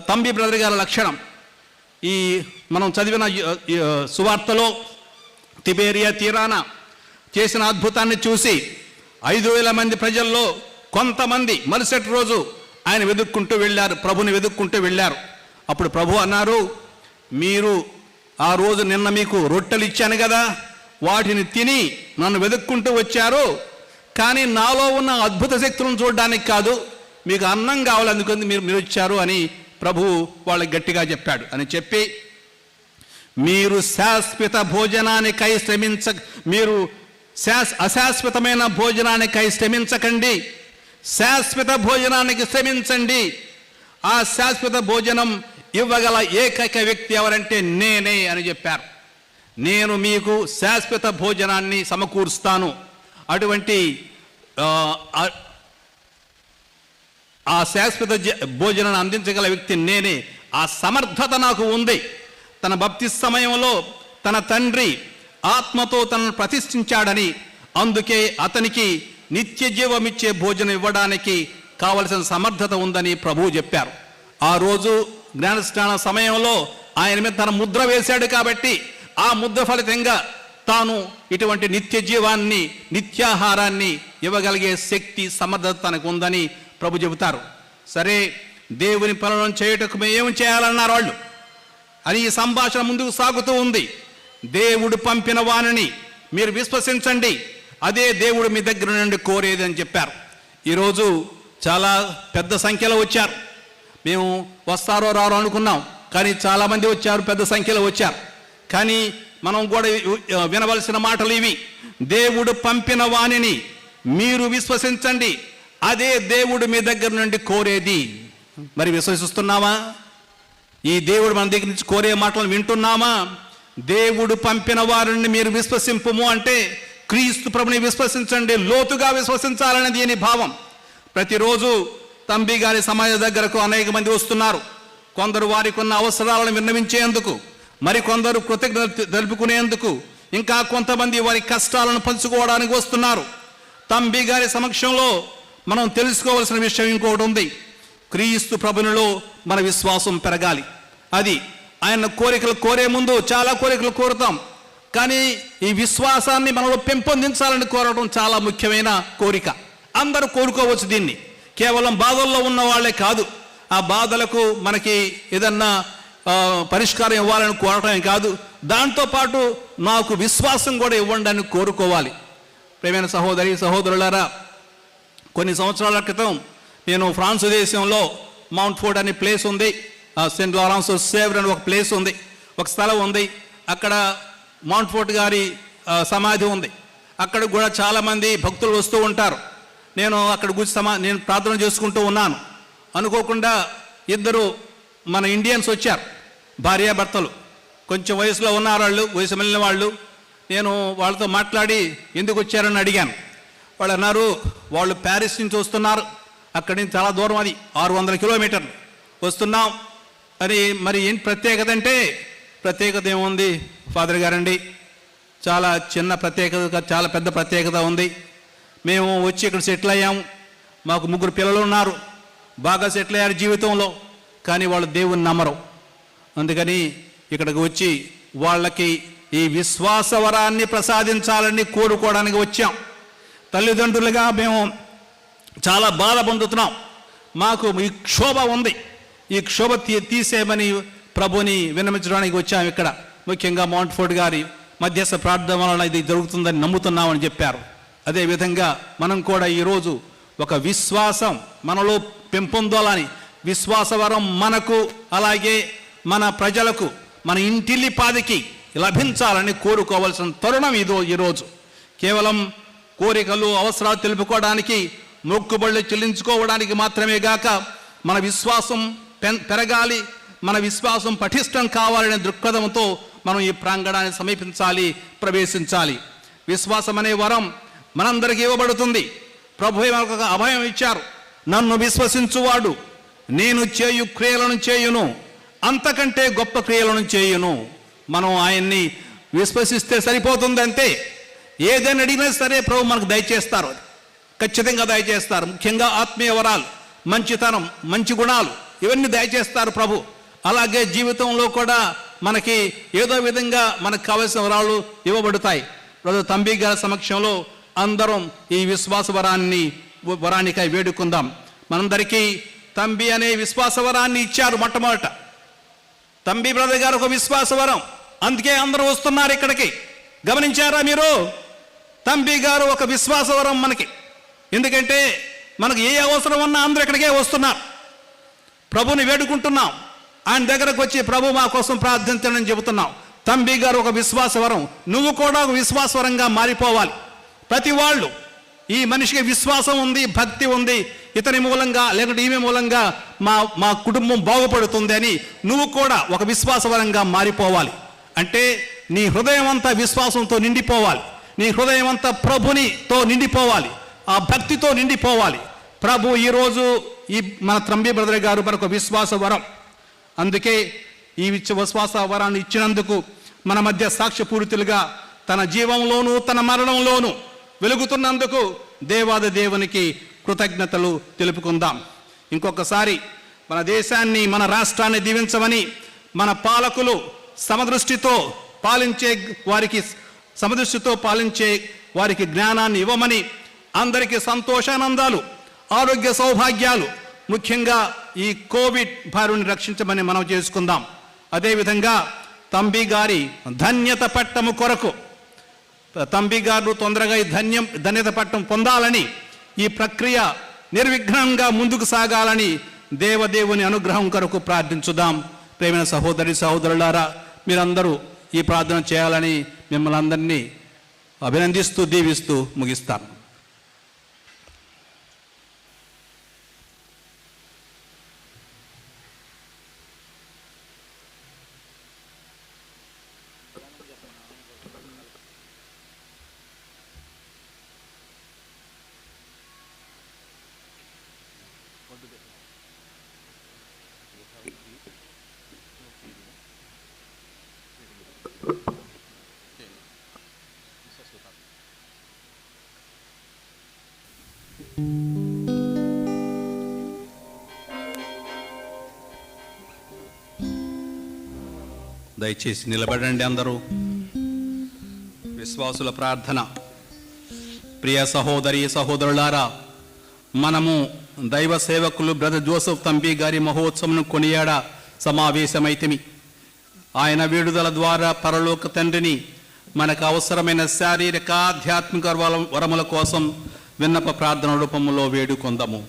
తంబి బ్రదర్ గారి లక్షణం. ఈ మనం చదివిన సువార్తలో తిబేరియా తీరాన చేసిన అద్భుతాన్ని చూసి 5,000 మంది ప్రజల్లో కొంతమంది మరుసటి రోజు ఆయన వెతుక్కుంటూ వెళ్ళారు, ప్రభుని వెతుక్కుంటూ వెళ్ళారు. అప్పుడు ప్రభు అన్నారు, మీరు ఆ రోజు నిన్న మీకు రొట్టెలు ఇచ్చాను కదా, వాటిని తిని నన్ను వెతుక్కుంటూ వచ్చారు, కానీ నాలో ఉన్న అద్భుత శక్తులను చూడడానికి కాదు, మీకు అన్నం కావాలి, అందుకని మీరు వచ్చారు అని ప్రభువు వాళ్ళకి గట్టిగా చెప్పాడు. అని చెప్పి మీరు శాశ్వత భోజనానికై మీరు అశాశ్వతమైన భోజనానికై శ్రమించకండి, శాశ్వత భోజనానికి శ్రమించండి. ఆ శాశ్వత భోజనం ఇవ్వగల ఏకైక వ్యక్తి ఎవరంటే నేనే అని చెప్పారు. నేను మీకు శాశ్వత భోజనాన్ని సమకూరుస్తాను. అటువంటి ఆ శాశ్వత భోజనాన్ని అందించగల వ్యక్తి నేనే. ఆ సమర్థత నాకు ఉంది. తన బప్తిస్మ సమయంలో తన తండ్రి ఆత్మతో తనను ప్రతిష్ఠించాడని, అందుకే అతనికి నిత్య జీవమిచ్చే భోజనం ఇవ్వడానికి కావలసిన సమర్థత ఉందని ప్రభువు చెప్పారు. ఆ రోజు జ్ఞానస్నాన సమయంలో ఆయన మీద తన ముద్ర వేశాడు కాబట్టి ఆ ముద్ర ఫలితంగా తాను ఇటువంటి నిత్య జీవాన్ని, నిత్యాహారాన్ని ఇవ్వగలిగే శక్తి, సమర్థత తనకు ఉందని ప్రభు చెబుతారు. సరే, దేవుని పనులను చేయుటకు మేము ఏం చేయాలన్నారు వాళ్ళు అని ఈ సంభాషణ ముందుకు సాగుతూ ఉంది. దేవుడు పంపిన వానిని మీరు విశ్వసించండి, అదే దేవుడు మీ దగ్గర నుండి కోరేది అని చెప్పారు. ఈరోజు చాలా పెద్ద సంఖ్యలో వచ్చారు. మేము వస్తారో రారో అనుకున్నాం, కానీ చాలామంది వచ్చారు, పెద్ద సంఖ్యలో వచ్చారు. కానీ మనం కూడా వినవలసిన మాటలు ఇవి. దేవుడు పంపిన వానిని మీరు విశ్వసించండి, అదే దేవుడు మీ దగ్గర నుండి కోరేది. మరి విశ్వసిస్తున్నామా? ఈ దేవుడు మన దగ్గర నుంచి కోరే మాటలు వింటున్నామా? దేవుడు పంపిన వారిని మీరు విశ్వసింపము అంటే క్రీస్తు ప్రభుని విశ్వసించండి, లోతుగా విశ్వసించాలని దీని భావం. ప్రతిరోజు తంబి గారి సమాజ దగ్గరకు అనేక మంది వస్తున్నారు. కొందరు వారికి ఉన్న అవసరాలను విన్నవించేందుకు, మరికొందరు కృతజ్ఞత తెలుపుకునేందుకు, ఇంకా కొంతమంది వారి కష్టాలను పంచుకోవడానికి వస్తున్నారు. తంబి గారి సమక్షంలో మనం తెలుసుకోవాల్సిన విషయం ఇంకొకటి ఉంది. క్రీస్తు ప్రభునిలో మన విశ్వాసం పెరగాలి. అది ఆయన కోరికలు కోరే ముందు చాలా కోరికలు కోరుతాం, కానీ ఈ విశ్వాసాన్ని మనలో పెంపొందించాలని కోరడం చాలా ముఖ్యమైన కోరిక. అందరూ కోరుకోవచ్చు దీన్ని. కేవలం బాధల్లో ఉన్న వాళ్ళే కాదు, ఆ బాధలకు మనకి ఏదన్నా పరిష్కారం ఇవ్వాలని కోరటమే కాదు, దాంతోపాటు నాకు విశ్వాసం కూడా ఇవ్వండి అని కోరుకోవాలి. ప్రియమైన సహోదరి సహోదరులారా, కొన్ని సంవత్సరాల క్రితం నేను ఫ్రాన్స్ దేశంలో మౌంట్ ఫోర్ట్ అనే ప్లేస్ ఉంది, సెయింట్ లారెన్స్ సేవర్ అని ఒక ప్లేస్ ఉంది, ఒక స్థలం ఉంది. అక్కడ మౌంట్ ఫోర్ట్ గారి సమాధి ఉంది. అక్కడ కూడా చాలామంది భక్తులు వస్తూ ఉంటారు. నేను అక్కడ కూర్చి నేను ప్రార్థన చేసుకుంటూ ఉన్నాను. అనుకోకుండా ఇద్దరు మన ఇండియన్స్ వచ్చారు, భార్యాభర్తలు. కొంచెం వయసులో ఉన్నారు వాళ్ళు, వయసు వెళ్ళిన వాళ్ళు. నేను వాళ్ళతో మాట్లాడి ఎందుకు వచ్చారని అడిగాను. వాళ్ళు అన్నారు, వాళ్ళు ప్యారిస్ నుంచి వస్తున్నారు, అక్కడి నుంచి చాలా దూరం, అది 600 కిలోమీటర్లు వస్తున్నాం అని. మరి ఏంటి ప్రత్యేకత అంటే, ప్రత్యేకత ఏముంది ఫాదర్ గారండి, చాలా చిన్న ప్రత్యేకత, చాలా పెద్ద ప్రత్యేకత ఉంది. మేము వచ్చి ఇక్కడ సెటిల్ అయ్యాము, మాకు 3 పిల్లలు ఉన్నారు, బాగా సెటిల్ అయ్యారు జీవితంలో, కానీ వాళ్ళు దేవుని నమ్మరు. అందుకని ఇక్కడికి వచ్చి వాళ్ళకి ఈ విశ్వాస వరాన్ని ప్రసాదించాలని కోరుకోవడానికి వచ్చాం. తల్లిదండ్రులుగా మేము చాలా బాధ పొందుతున్నాం. మాకు ఈ క్షోభ ఉంది, ఈ క్షోభ తీసేయమని ప్రభుని విన్నవించడానికి వచ్చాం. ఇక్కడ ముఖ్యంగా మౌంట్ ఫోర్ట్ గారి మధ్యస్థ ప్రార్థన వలన ఇది జరుగుతుందని నమ్ముతున్నామని చెప్పారు. అదేవిధంగా మనం కూడా ఈరోజు ఒక విశ్వాసం మనలో పెంపొందాలని, విశ్వాస వరం మనకు అలాగే మన ప్రజలకు, మన ఇంటిల్లిపాదికి లభించాలని కోరుకోవాల్సిన తరుణం ఈరోజు. కేవలం కోరికలు, అవసరాలు తెలుపుకోవడానికి, మొక్కుబళ్ళు చెల్లించుకోవడానికి మాత్రమే గాక, మన విశ్వాసం పెరగాలి, మన విశ్వాసం పటిష్టం కావాలనే దృక్పథంతో మనం ఈ ప్రాంగణాన్ని సమీపించాలి, ప్రవేశించాలి. విశ్వాసం అనే వరం మనందరికీ ఇవ్వబడుతుంది. ప్రభువే మనకు ఒక అభయం ఇచ్చారు. నన్ను విశ్వసించువాడు నేను చేయు క్రియలను చేయును, అంతకంటే గొప్ప క్రియలను చేయును. మనం ఆయన్ని విశ్వసిస్తే సరిపోతుంది అంతే. ఏదైనా అడిగినా సరే ప్రభు మనకు దయచేస్తారు, ఖచ్చితంగా దయచేస్తారు. ముఖ్యంగా ఆత్మీయ వరాలు, మంచితనం, మంచి గుణాలు ఇవన్నీ దయచేస్తారు ప్రభు. అలాగే జీవితంలో కూడా మనకి ఏదో విధంగా మనకు కావలసిన వరాలు ఇవ్వబడతాయి. బ్రదర్ తంబి గారి సమక్షంలో అందరం ఈ విశ్వాస వరానికై వేడుకుందాం. మనందరికీ తంబి అనే విశ్వాస వరాన్ని ఇచ్చారు. మొట్టమొదట తంబి బ్రదర్ గారు ఒక విశ్వాస వరం, అందుకే అందరూ వస్తున్నారు ఇక్కడికి. గమనించారా మీరు? తంబి గారు ఒక విశ్వాస వరం మనకి. ఎందుకంటే మనకు ఏ అవసరం ఉన్నా అందరూ ఇక్కడికే వస్తున్నారు. ప్రభుని వేడుకుంటున్నాం, ఆయన దగ్గరకు వచ్చి ప్రభు మా కోసం ప్రార్థించండి చెబుతున్నాం. తంబి గారు ఒక విశ్వాస వరం, నువ్వు కూడా ఒక విశ్వాస వరంగా మారిపోవాలి. ప్రతి వాళ్ళు ఈ మనిషికి విశ్వాసం ఉంది, భక్తి ఉంది, ఇతని మూలంగా లేకుంటే ఈమె మూలంగా మా కుటుంబం బాగుపడుతుంది అని నువ్వు కూడా ఒక విశ్వాసవరంగా మారిపోవాలి. అంటే నీ హృదయం అంతా విశ్వాసంతో నిండిపోవాలి, నీ హృదయం అంతా ప్రభునితో నిండిపోవాలి, ఆ భక్తితో నిండిపోవాలి. ప్రభు ఈరోజు ఈ మన తంబి బ్రదర్ గారు మనకు విశ్వాస వరం, అందుకే ఈ విశ్వాస వరాన్ని ఇచ్చినందుకు మన మధ్య సాక్ష్యపూరితులుగా తన జీవంలోనూ తన మరణంలోనూ వెలుగుతున్నందుకు దేవాది దేవునికి కృతజ్ఞతలు తెలుపుకుందాం. ఇంకొకసారి మన దేశాన్ని, మన రాష్ట్రాన్ని దీవించమని మన పాలకులు సమదృష్టితో పాలించే వారికి జ్ఞానాన్ని ఇవ్వమని, అందరికీ సంతోషానందాలు, ఆరోగ్య సౌభాగ్యాలు, ముఖ్యంగా ఈ కోవిడ్ బారిని రక్షించమని మనం చేసుకుందాం. అదేవిధంగా తంబి గారి ధన్యత పట్టము కొరకు, తంబి గారు తొందరగా ఈ ధన్యత పట్టం పొందాలని, ఈ ప్రక్రియ నిర్విఘ్నంగా ముందుకు సాగాలని దేవదేవుని అనుగ్రహం కొరకు ప్రార్థించుదాం. ప్రేమైన సహోదరులారా, మీరందరూ ఈ ప్రార్థన చేయాలని మిమ్మల్ని అందరినీ అభినందిస్తూ దీవిస్తూ ముగిస్తాను. దయచేసి నిలబడండి అందరూ. విశ్వాసుల ప్రార్థన. ప్రియ సహోదరి సహోదరులారా, మనము దైవ సేవకులు బ్రదర్ జోసెఫ్ తంబి గారి మహోత్సవం కొనియాడ సమావేశమైతిమి. ఆయన విడుదల ద్వారా పరలోక తండ్రిని మనకు అవసరమైన శారీరక ఆధ్యాత్మిక వరముల కోసం విన్నప ప్రార్థన రూపంలో వేడుకొందాము.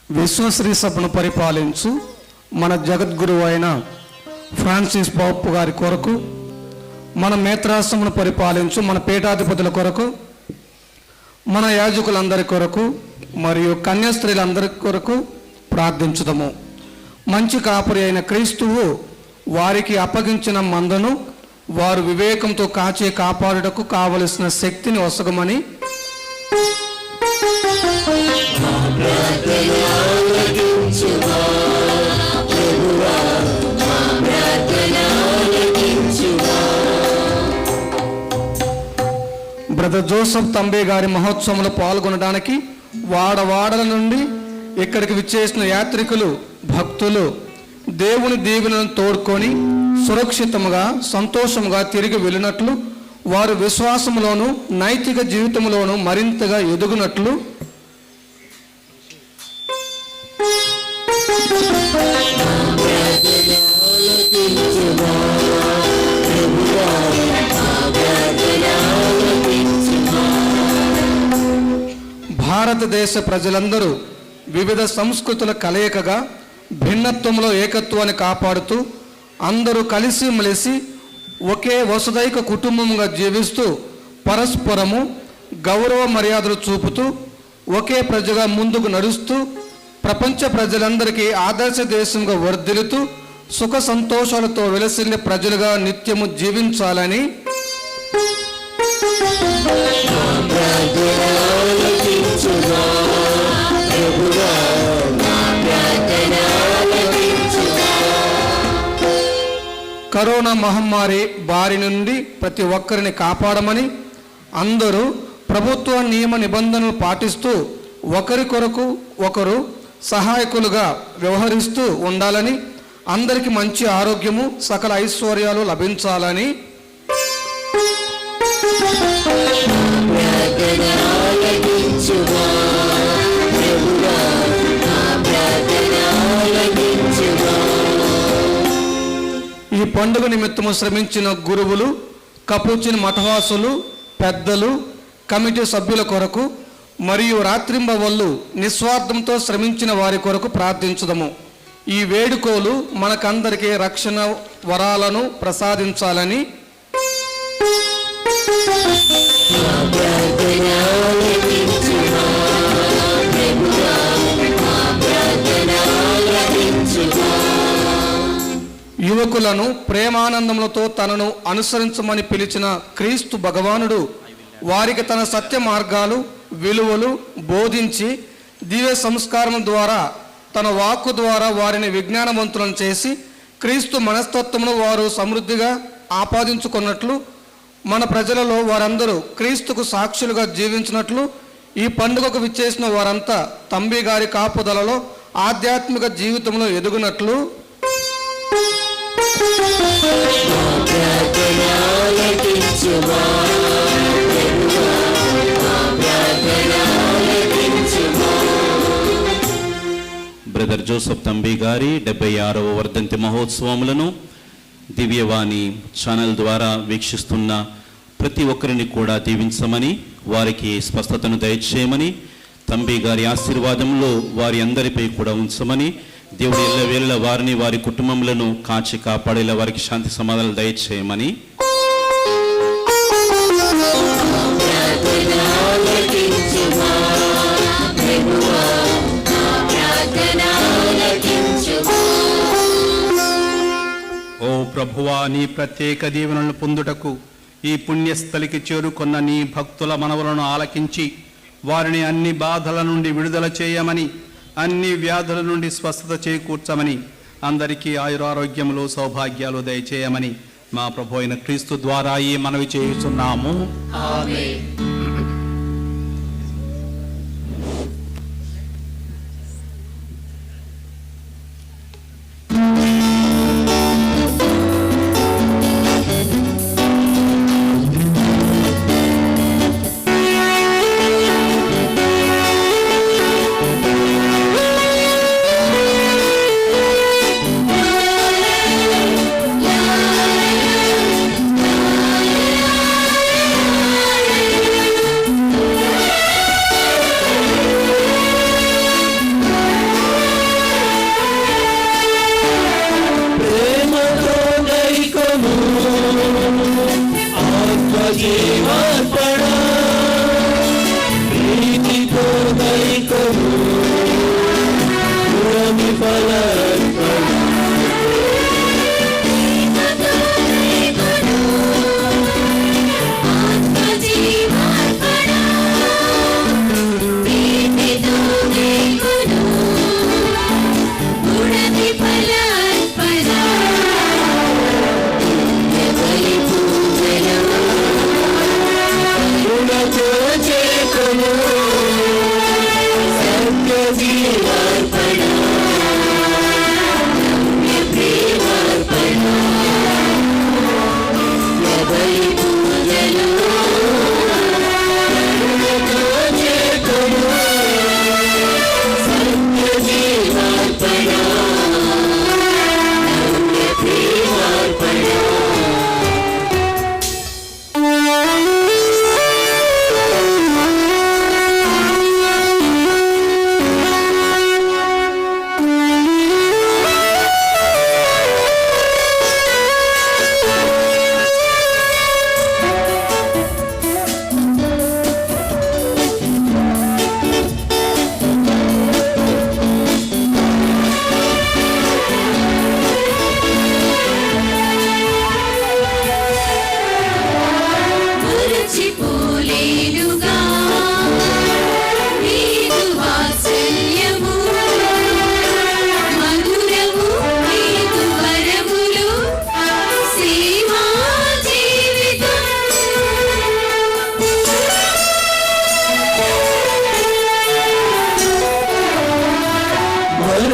విశ్వశ్రీ సభను పరిపాలించు మన జగద్గురువు అయిన ఫ్రాన్సిస్ పాప్ గారి కొరకు, మన మేత్రాసమును పరిపాలించు మన పీఠాధిపతుల కొరకు, మన యాజకులందరి కొరకు మరియు కన్యాస్త్రీలందరి కొరకు ప్రార్థించుదాము. మంచి కాపరి అయిన క్రీస్తువు వారికి అప్పగించిన మందను వారు వివేకంతో కాపాడుటకు కావలసిన శక్తిని ఒసగమని బ్రదర్ జోసెఫ్ తంబి గారి మహోత్సవంలో పాల్గొనడానికి వాడవాడల నుండి ఇక్కడికి విచ్చేసిన యాత్రికులు, భక్తులు దేవుని దీవెనలను తోడుకొని సురక్షితముగా సంతోషముగా తిరిగి వెళ్ళినట్లు, వారు విశ్వాసములోను నైతిక జీవితంలోను మరింతగా ఎదుగునట్లు భారతదేశ ప్రజలందరూ వివిధ సంస్కృతుల కలయికగా భిన్నత్వంలో ఏకత్వాన్ని కాపాడుతూ అందరూ కలిసిమెలిసి ఒకే వసుదైక కుటుంబంగా జీవిస్తూ పరస్పరము గౌరవ మర్యాదలు చూపుతూ ఒకే ప్రజగా ముందుకు నడుస్తూ ప్రపంచ ప్రజలందరికీ ఆదర్శ దేశంగా వర్ధిల్లుతూ సుఖ సంతోషాలతో వెలసిల్లే ప్రజలుగా నిత్యము జీవించాలని కరోనా మహమ్మారి బారి నుండి ప్రతి ఒక్కరిని కాపాడమని, అందరూ ప్రభుత్వ నియమ నిబంధనలు పాటిస్తూ ఒకరికొరకు ఒకరు సహాయకులుగా వ్యవహరిస్తూ ఉండాలని, అందరికీ మంచి ఆరోగ్యము సకల ఐశ్వర్యాలు లభించాలని ఈ పండుగ నిమిత్తము శ్రమించిన గురువులు, కపుచిన్ మఠవాసులు, పెద్దలు, కమిటీ సభ్యుల కొరకు మరియు రాత్రింబవళ్ళు నిస్వార్థంతో శ్రమించిన వారి కొరకు ప్రార్థించుదము. ఈ వేడుకోలు మనకందరికీ రక్షణ వరాలను ప్రసాదించాలని యువకులను ప్రేమానందములతో తనను అనుసరించమని పిలిచిన క్రీస్తు భగవానుడు వారికి తన సత్య మార్గాలు, విలువలు బోధించి దివ్య సంస్కారం ద్వారా తన వాక్కు ద్వారా వారిని విజ్ఞానవంతులను చేసి క్రీస్తు మనస్తత్వమును వారు సమృద్ధిగా ఆపాదించుకున్నట్లు, మన ప్రజలలో వారందరూ క్రీస్తుకు సాక్షులుగా జీవించినట్లు, ఈ పండుగకు విచ్చేసిన వారంతా తంబి గారి కాపుదలలో ఆధ్యాత్మిక జీవితంలో ఎదుగునట్లు బ్రదర్ జోసెఫ్ తంబి గారి 76వ వర్ధంతి మహోత్సవములను దివ్యవాణి ఛానల్ ద్వారా వీక్షిస్తున్న ప్రతి ఒక్కరిని కూడా దీవించమని, వారికి స్వస్థతను దయచేయమని, తంబి గారి ఆశీర్వాదంలో వారి అందరిపై కూడా ఉంచమని, దేవుడు ఎల్లవేళ వారిని వారి కుటుంబములను కాచి కాపాడేలా వారికి శాంతి సమాధానాలు దయచేయమని, ఓ ప్రభువా, నీ ప్రత్యేక దీవెనలను పొందుటకు ఈ పుణ్యస్థలికి చేరుకున్న నీ భక్తుల మనవులను ఆలకించి వారిని అన్ని బాధల నుండి విడుదల చేయమని, అన్ని వ్యాధుల నుండి స్వస్థత చేకూర్చమని, అందరికీ ఆయురారోగ్యములు సౌభాగ్యాలు దయచేయమని మా ప్రభు అయిన క్రీస్తు ద్వారా ఈ మనవి చేయుచున్నాము. ఆమేన్.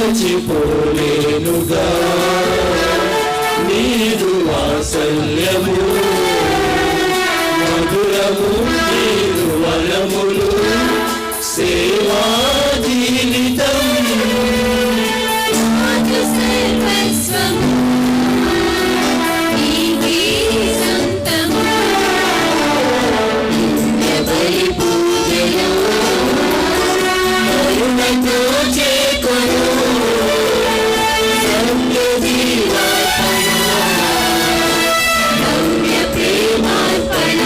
మరచిపోలేనుగా నీదు వాత్సల్యము మధురము నీదు వరములు సేవా జీవితం మాకు సర్వస్వము నీకే సొంతము నిత్య బలి పూజలో కరుణతో చేకొను సత్య జీవార్పణ నవ్య ప్రేమార్పణ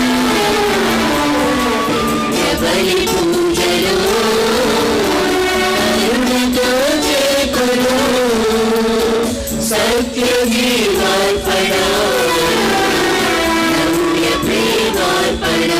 నిత్య బలి పూజలో కరుణతో చేకొను సత్య జీవార్పణ నవ్య ప్రేమార్పణ.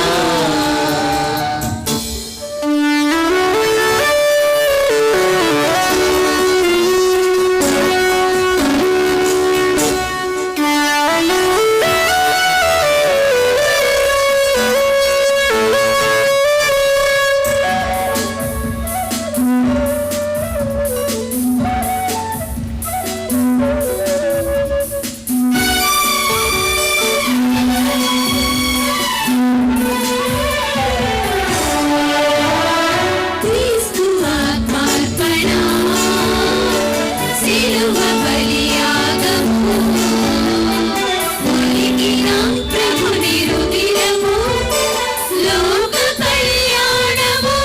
క్రీస్తు ఆత్మార్పణ సిలువ బలియాగము ఒలికిన ప్రభుని రుధిరము లోక కళ్యాణము.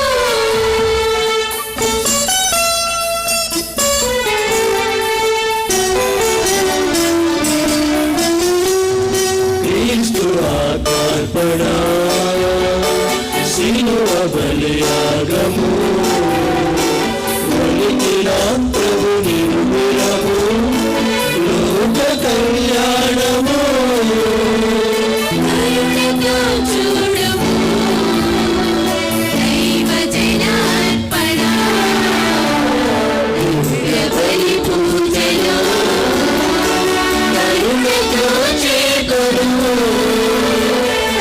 క్రీస్తు ఆత్మార్పణ సిలువ బలియాగము ఒలికిన ప్రభుని రుధిరము లోక కళ్యాణము కరుణతో చూడుము దైవ జనార్పణ దివ్య బలి పూజలో కరుణతో చేకొను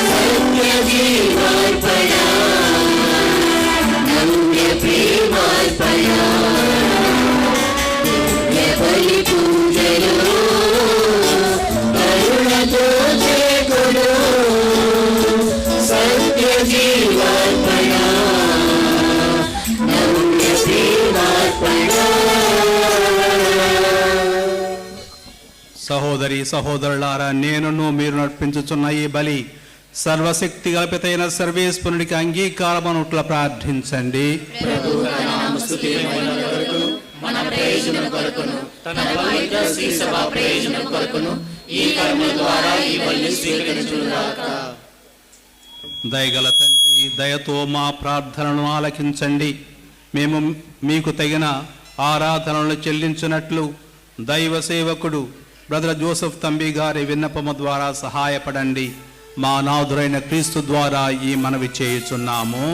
సత్య జీవార్పణ నవ్య ప్రేమార్పణ దివ్య బలి పూజలో కరుణతో చేకొను సత్య జీవార్పణ నవ్య ప్రేమార్పణ. సహోదరి సహోదరులారా, నేనును మీరు నడిపించుచున్న ఈ బలి సర్వశక్తి కల్పితైన సర్వేశ్వరునికి అంగీకారమనుట్ల ప్రార్థించండి. మన ప్రయోజనం కొరకును తన పవిత్ర శ్రీ సభ ప్రయోజనం కొరకును ఈ కర్మ ద్వారా ఈ బలిని స్వీకరించుగాక. దయగల తండ్రి, దయతో మా ప్రార్థనను ఆలకించండి. మేము మీకు తగిన ఆరాధనలు చెల్లించినట్లు దైవ సేవకుడు బ్రదర్ జోసెఫ్ తంబి గారి విన్నపము ద్వారా సహాయపడండి. మా నాథురైన క్రీస్తు ద్వారా ఈ మనవి చేయుచున్నాము.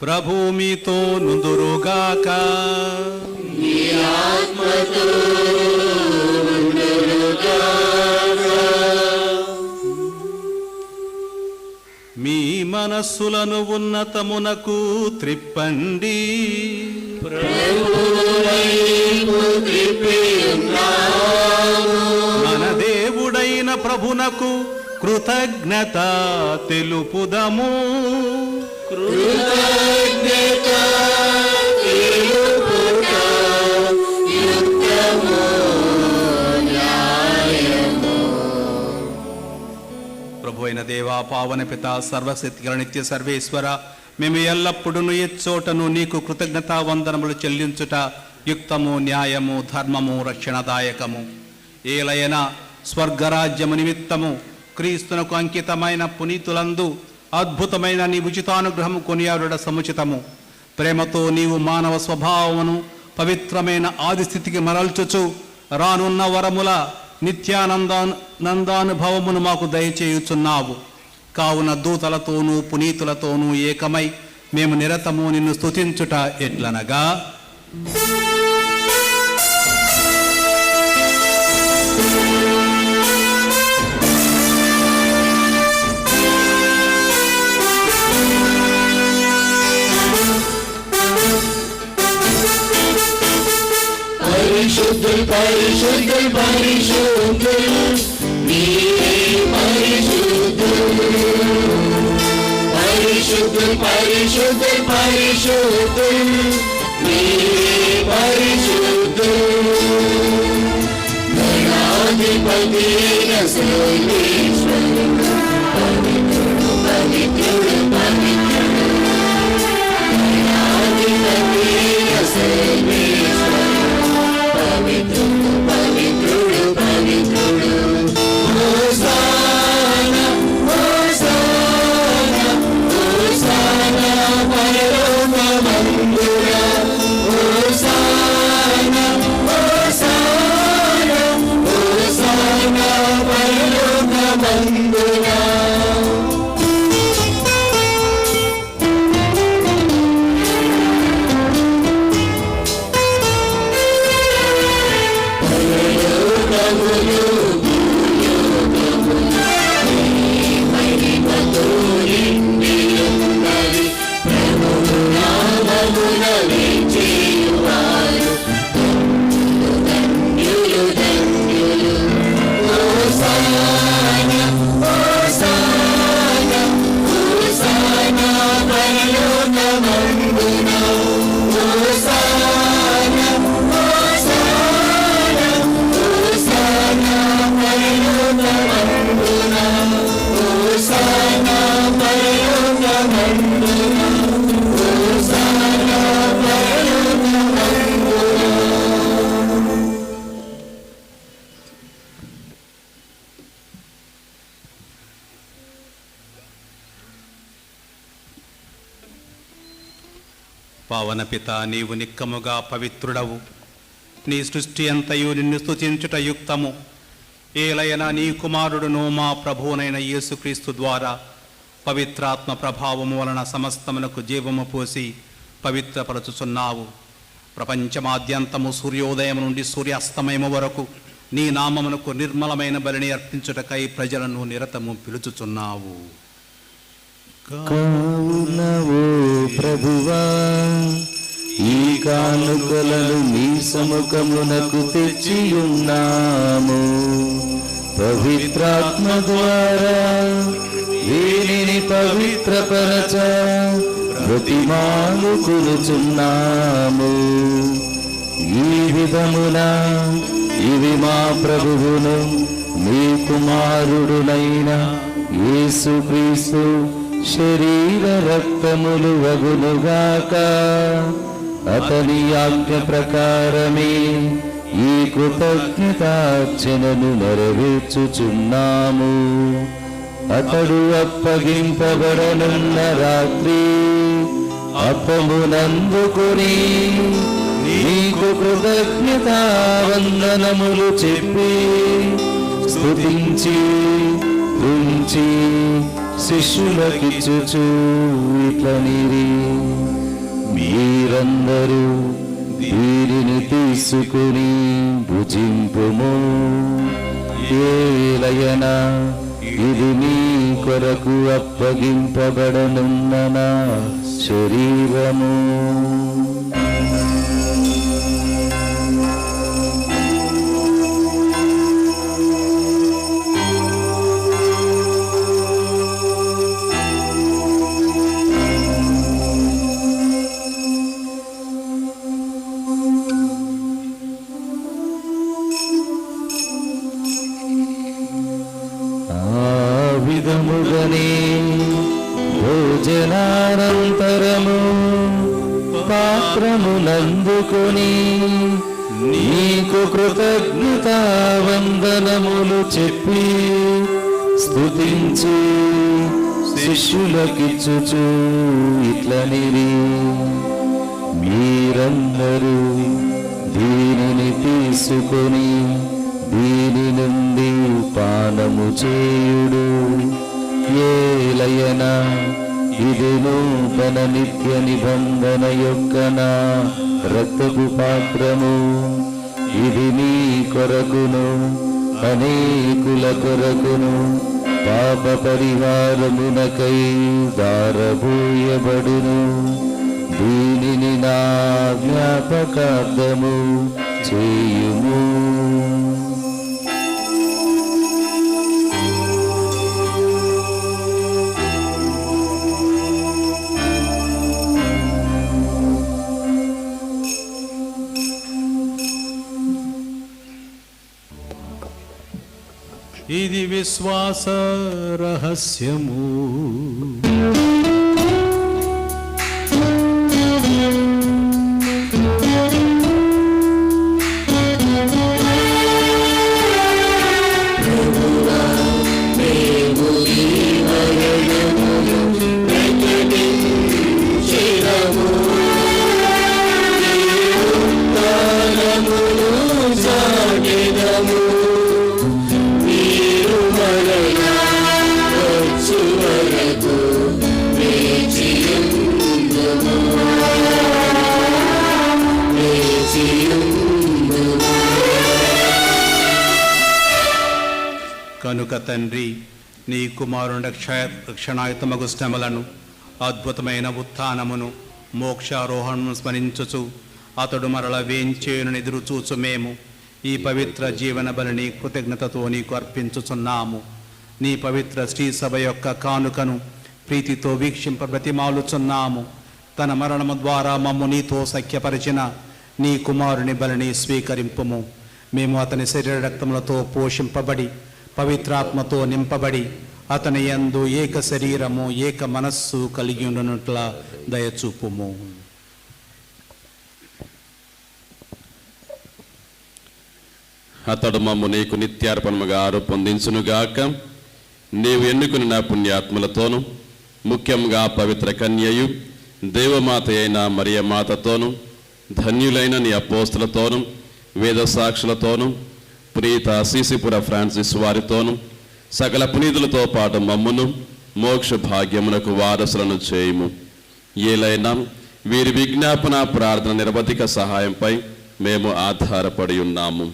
ప్రభు మీతో నుందురుగాక. మీ మనస్సులను ఉన్నతమునకు త్రిప్పండి. మన దేవుడైన ప్రభునకు కృతజ్ఞత తెలుపుదము. ప్రభు అయిన దేవా, పావన పిత, సర్వశక్తిగల నిత్య సర్వేశ్వర, మేము ఎల్లప్పుడూ ఎచ్చోటను నీకు కృతజ్ఞతా వందనములు చెల్లించుట యుక్తము, న్యాయము, ధర్మము, రక్షణదాయకము. ఏలైన స్వర్గరాజ్యము నిమిత్తము క్రీస్తునకు అంకితమైన పునీతులందు అద్భుతమైన నీ ఉచితానుగ్రహము కొనియాడుట సముచితము. ప్రేమతో నీవు మానవ స్వభావమును పవిత్రమైన ఆదిస్థితికి మరల్చుచు రానున్న వరముల నిత్యానందానుభవమును మాకు దయచేయుచున్నావు. కావున దూతలతోనూ పునీతులతోనూ ఏకమై మేము నిరతము నిన్ను స్తుతించుట ఎట్లనగా, పరిశుద్ధులు పరిశుద్ధులు మీరే పరిశుద్ధులు పరిశుద్ధులు పరిశుద్ధులు పరిశుద్ధులు మీరే పరిశుద్ధులు గణాధిపతి అయిన సర్వేశ్వరుడు పవిత్రుడు పవిత్రుడు పవిత్రుడు గణాధిపతి అయిన సర్వేశ్వరుడు పవిత్రుడు పవిత్రుడు పవిత్రుడు హోసానా హోసానా హోసానా పరలోకమందునా హోసానా హోసానా హోసానా పరలోకమందునా పావన పిత, నీవు నిక్కముగా పవిత్రుడవు. నీ సృష్టి అంతయు నిన్ను స్తుతించుట యుక్తము. ఏలయన నీ కుమారుడును మా ప్రభువునైన యేసుక్రీస్తు ద్వారా పవిత్రాత్మ ప్రభావము వలన సమస్తమునకు జీవము పోసి పవిత్రపరచుచున్నావు. ప్రపంచమాద్యంతము సూర్యోదయం నుండి సూర్యాస్తమయము వరకు నీ నామమునకు నిర్మలమైన బలిని అర్పించుటకై ప్రజలను నిరతము పిలుచుచున్నావు. కావునవో ప్రభువా, ఈ కానుకలను మీ సముఖమునకు తెచ్చియున్నాము. పవిత్రాత్మ ద్వారా వీరిని పవిత్రపరచ బ్రతిమాలుకొనుచున్నాము. ఈ విధమున ఇవి మా ప్రభువును మీ కుమారుడునైన యేసుక్రీస్తు శరీర రక్తములు వగునుగాక. అతని ఆజ్ఞ ప్రకారమే ఈ కృతజ్ఞతార్చనను నెరవేర్చుచున్నాము. అతడు అప్పగింపబడనున్న రాత్రి అప్పమునందుకొని నీకు కృతజ్ఞతావందనములు చెప్పి స్తుతించి ఉంచి శిష్యులకిచ్చుచు ఇట్లనిరి, మీరందరూ వీరిని తీసుకుని భుజింపుము. ఏలయన ఇది మీ కొరకు అప్పగింపబడనున్న నా శరీరము. విధముగనే భోజనానంతరము పాత్రమునందుకొని నీకు కృతజ్ఞతావందనములు చెప్పి స్తుతించి శిష్యులకిచ్చుచు ఇట్లనిరి, మీరందరూ దీనిని తీసుకొని దీని నుండి పానము చేయుడు. ఏలయన ఇది నూతన నిత్య నిబంధన యొక్క నా రక్తపు పాత్రము. ఇది నీ కొరకును అనేకుల కొరకును పాప పరిహారమునకై దారబోయబడును. దీనిని నా జ్ఞాపకార్థము చేయుము. ఇది విశ్వాస రహస్యము. కనుక తండ్రి, నీ కుమారుని రక్షణాయుతమగు శ్రమలను, అద్భుతమైన ఉత్థానమును, మోక్షారోహణను స్మరించుచు అతడు మరల వేంచేయును ఎదురు చూచు మేము ఈ పవిత్ర జీవన బలిని కృతజ్ఞతతో నీకు అర్పించుచున్నాము. నీ పవిత్ర శ్రీ సభ యొక్క కానుకను ప్రీతితో వీక్షింప బ్రతిమాలుచున్నాము. తన మరణము ద్వారా మమ్ము నీతో సఖ్యపరిచిన నీ కుమారుని బలిని స్వీకరింపుము. మేము అతని శరీర రక్తములతో పోషింపబడి పవిత్రాత్మతో నింపబడి అతని యందు ఏక శరీరము ఏక మనస్సు కలిగి ఉండనుట్ల దయచూపుము. అతడు మమ్ము నీకు నిత్యార్పణముగా రూపొందించునుగాక. నీవు ఎన్నుకుని నా పుణ్యాత్ములతోనూ, ముఖ్యంగా పవిత్ర కన్యయు దేవమాత అయిన మరియమాతతోనూ, ధన్యులైన నీ అపోస్తులతోనూ, వేద సాక్షులతోనూ, పునీత అసీసిపుర ఫ్రాన్సిస్ వారితోనూ, సకల పునీతులతో పాటు మమ్మును మోక్ష భాగ్యమునకు వారసులను చేయుము. ఏలైనా వీరి విజ్ఞాపన ప్రార్థన నిరవధిక సహాయంపై మేము ఆధారపడి ఉన్నాము.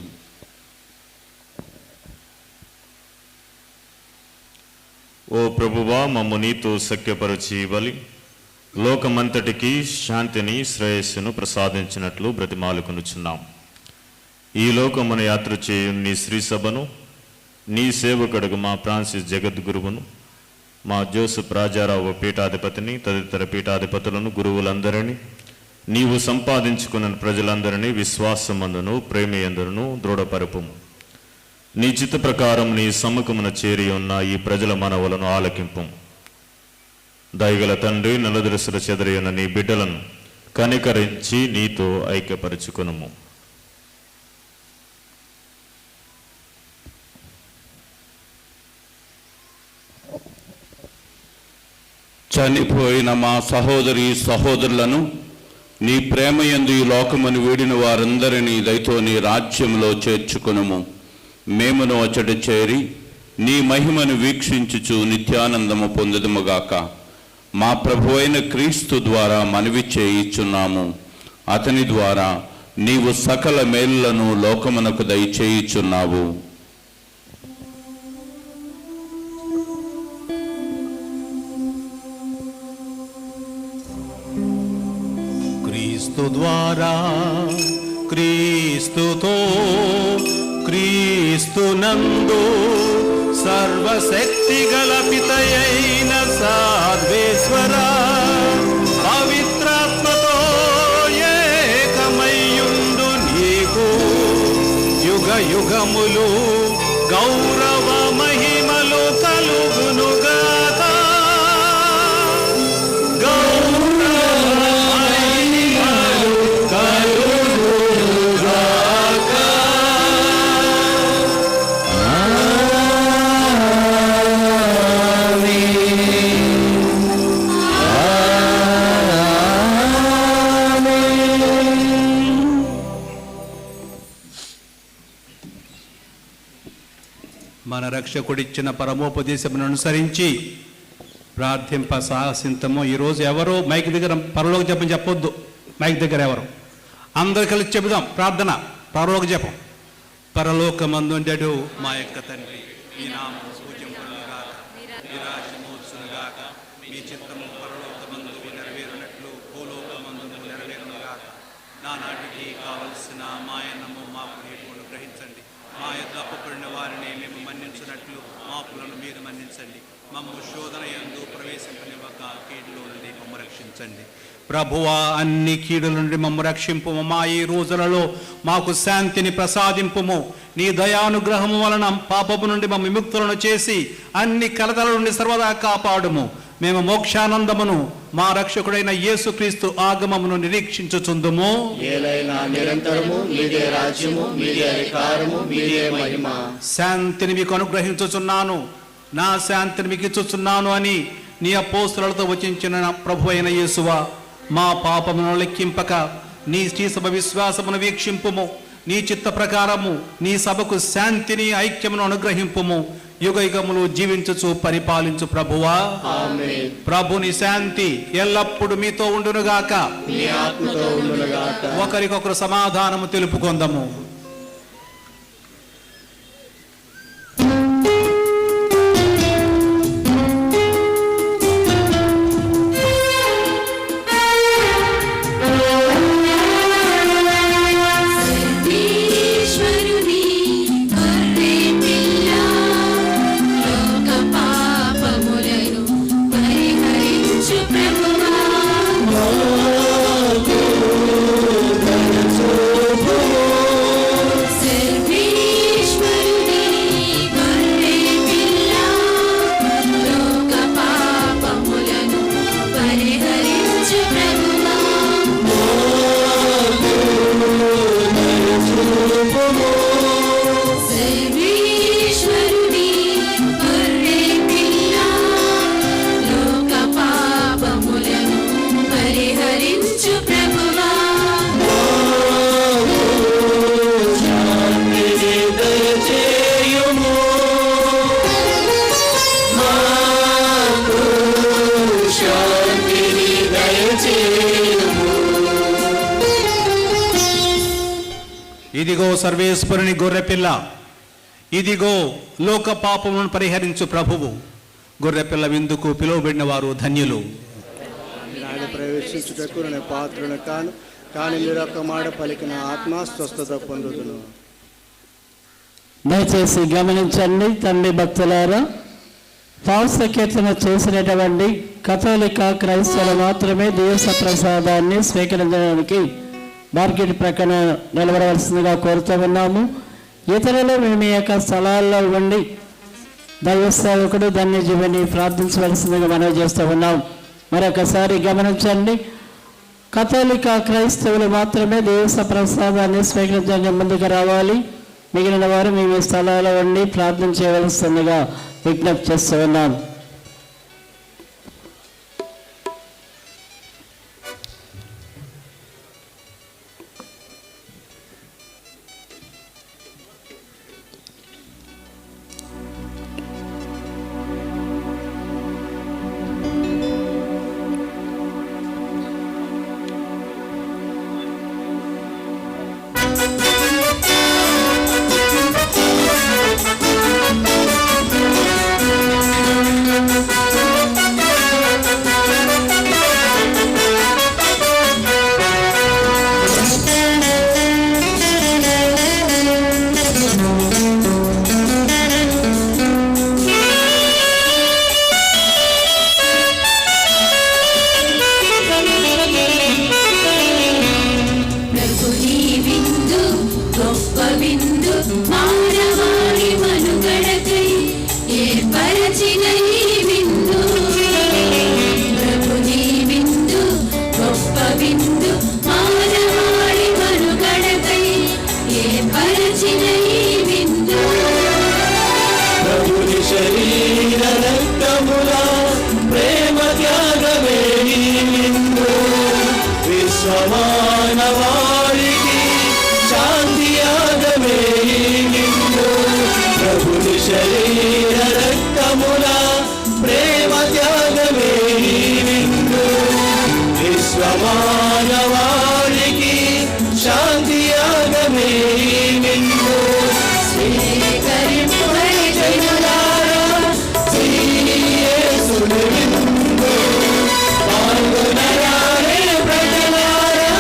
ఓ ప్రభువా, మమ్ము నీతో సఖ్యపరచి బలి లోకమంతటికి శాంతిని శ్రేయస్సును ప్రసాదించినట్లు బ్రతిమాలుకొనుచున్నాం. ఈ లోకమున యాత్ర చేయు నీ శ్రీ సభను, నీ సేవకుడుగు మా ఫ్రాన్సిస్ జగద్గురువును, మా జోసెఫ్ రాజారావు పీఠాధిపతిని, తదితర పీఠాధిపతులను, గురువులందరినీ, నీవు సంపాదించుకున్న ప్రజలందరినీ విశ్వాసమందును ప్రేమయందును దృఢపరుపుము. నీ చిత్త ప్రకారం నీ సమ్ముఖమున చేరి ఉన్న ఈ ప్రజల మనవులను ఆలకింపుము. దయగల తండ్రి, నలుదిరుసుల చెదరి ఉన్న నీ బిడ్డలను కనికరించి నీతో ఐక్యపరచుకునుము. చనిపోయిన మా సహోదరి సహోదరులను నీ ప్రేమయందు ఈ లోకమును వీడిన వారందరినీ దయతో నీ రాజ్యంలో చేర్చుకొనుము. మేమును అచ్చట చేరి నీ మహిమను వీక్షించుచు నిత్యానందము పొందుదుముగాక. మా ప్రభువైన క్రీస్తు ద్వారా మనవి చేయుచున్నాము. అతని ద్వారా నీవు సకల మేలులను లోకమునకు దయచేయుచున్నావు. క్రీస్తు ద్వారా, క్రీస్తుతో, క్రీస్తునందు సర్వశక్తి గల పితయైన సర్వేశ్వర పవిత్రాత్మతో ఏకమయ్యుండు నీకు యుగ యుగములు గౌరవ మహిమలు కలుగునుగాక. మన రక్షకుడిచ్చిన పరమోపదేశమును అనుసరించి ప్రార్థింప సాహసింతము. ఈరోజు ఎవరు మైక్ దగ్గర పరలోక జపం చెప్పొద్దు. మైక్ దగ్గర ఎవరు అందరు కలిసి చెబుదాం ప్రార్థన. పరలోక జపం. పరలోకమందుండెడు మా యొక్క తండ్రి, ఈ నామము పూజ్యముగాక, మీ రాజ్యము వచ్చునుగాక, మీ చిత్తము పరలోకమందు నెరవేరునట్లు భూలోకమందు నెరవేరునుగాక. నానాటికి కావలసిన మాయనము మాకు నేటి అనుగ్రహించండి. మా యొక్క అప్పుపడిన వారిని మేము మన్నించినట్లు మా అప్పులను మీరు మన్నించండి. మమ్ము శోధన యందు ప్రవేశింపనివ్వక కీడులో నుండి మమ్ము రక్షించండి. ప్రభువా, అన్ని కీడుల నుండి మమ్ము రక్షింపుము. మా ఈ రోజులలో మాకు శాంతిని ప్రసాదింపుము. నీ దయానుగ్రహము వలన పాపము నుండి మమ్ము విముక్తులను చేసి అన్ని కలతల నుండి సర్వదా కాపాడుము. మేము మోక్షానందమును మా రక్షకుడైన యేసుక్రీస్తు ఆగమమును నిరీక్షించుచుందుము. ఏలైనా నిరంతరము మీదే రాజ్యము, మీదే అధికారము, మీదే మహిమ. శాంతిని మీకు అనుగ్రహించుచున్నాను, నా శాంతిని మీకు ఇచ్చుచున్నాను అని నీ అపోస్తలులతో వచించిన ప్రభు అయిన యేసువా, మా పాపమును లెక్కింపక నీ సభ విశ్వాసమును వీక్షింపుము. నీ చిత్త ప్రకారము నీ సభకు శాంతిని ఐక్యమును అనుగ్రహింపుము. యుగ యుగములు జీవించుచు పరిపాలించు ప్రభువా. ఆమేన్. ప్రభుని శాంతి ఎల్లప్పుడు మీతో ఉండునుగాక. మీ ఆత్మతో ఉండునుగాక. ఒకరికొకరు సమాధానము తెలుపుకొందము. ఇదిగో సర్వేశ్వరుని గొర్రెపిల్ల, ఇదిగో లోక పాపములను పరిహరించు ప్రభువు. గొర్రెపిల్ల విందుకు పిలువబడిన వారు ధన్యులు. ఆయన ప్రవేశించుటకు నేను పాత్రను కాను, కానీ మీరు ఒక్క మాట పలికిన ఆత్మ స్వస్థత పొందుదును. దయచేసి గమనించండి తండ్రి భక్తులారా, పావస కీర్తన చేసినటువంటి కథోలిక క్రైస్తవులు మాత్రమే దివస ప్రసాదాన్ని స్వీకరించడానికి మార్కెట్ ప్రక్కన నిలబడవలసిందిగా కోరుతూ ఉన్నాము. ఇతరులు మేము ఈ యొక్క స్థలాల్లో ఉండి దైవ సేవకుడు ధన్యజీవిని ప్రార్థించవలసిందిగా మనవి చేస్తూ ఉన్నాం. మరొకసారి గమనించండి, కథోలిక క్రైస్తవులు మాత్రమే దివస ప్రసాదాన్ని స్వీకరించడానికి ముందుకు రావాలి. మిగిలిన వారు మేము ఈ స్థలాల్లో ఉండి ప్రార్థన చేయవలసిందిగా విజ్ఞప్తి చేస్తూ ఉన్నాం. పాల్గొనరారే ప్రజలారా,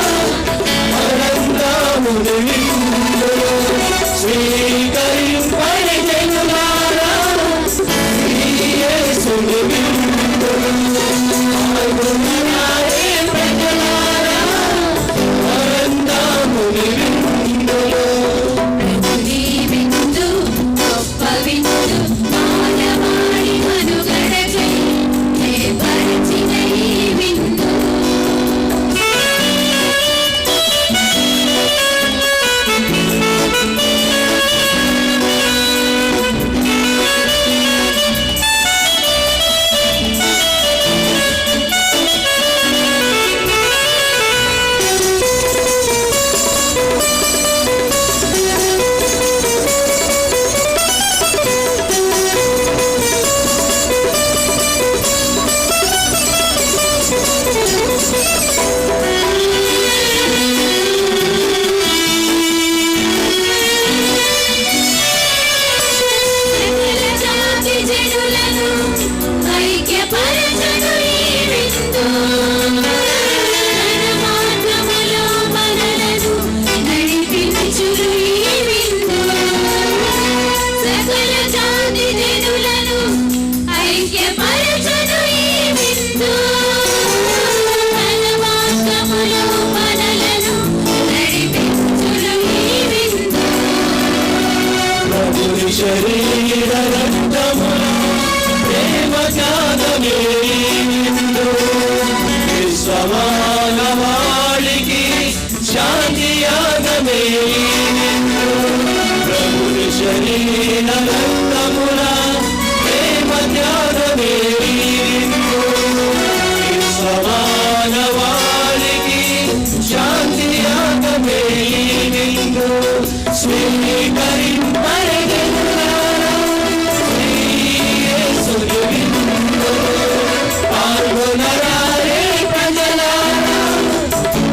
త్యాగమే విందు విశ్వమానవాళికి శాంతి యాగమే విందు ప్రభుని శరీర రక్తముల ప్రేమ త్యాగమే విందు విశ్వమానవాళికి శాంతి యాగమే విందు స్వీకరింపరిగెనులారా శ్రీ యేసుని విందు పాల్గొనరారే ప్రజలారా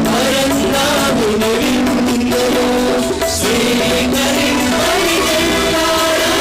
పరంధాముని విందులో స్వీకరింపరిగెనులారా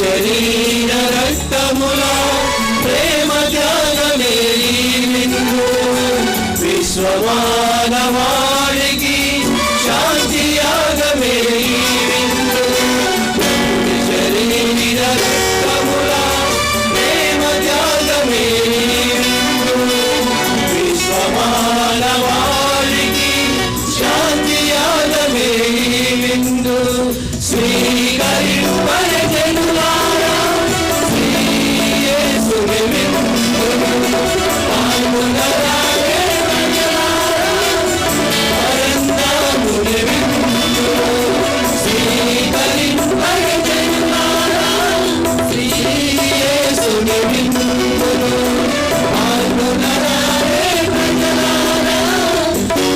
శరీర రక్తముల ప్రేమ త్యాగమే ఈ విందు విశ్వమానవాళికి శాంతి యాగమే ఈ విందు శరీర రక్తముల ప్రేమ త్యాగమే ఈ విందు విశ్వమానవాళికి శాంతి యాగమే ఈ విందు స్వీకరింపరే జనులారా శ్రీ యేసుని విందు పాల్గొనరారే ప్రజలారా పరంధాముని విందు స్వీకరింపరే జనులారా శ్రీ యేసుని విందు పాల్గొనరారే ప్రజలారా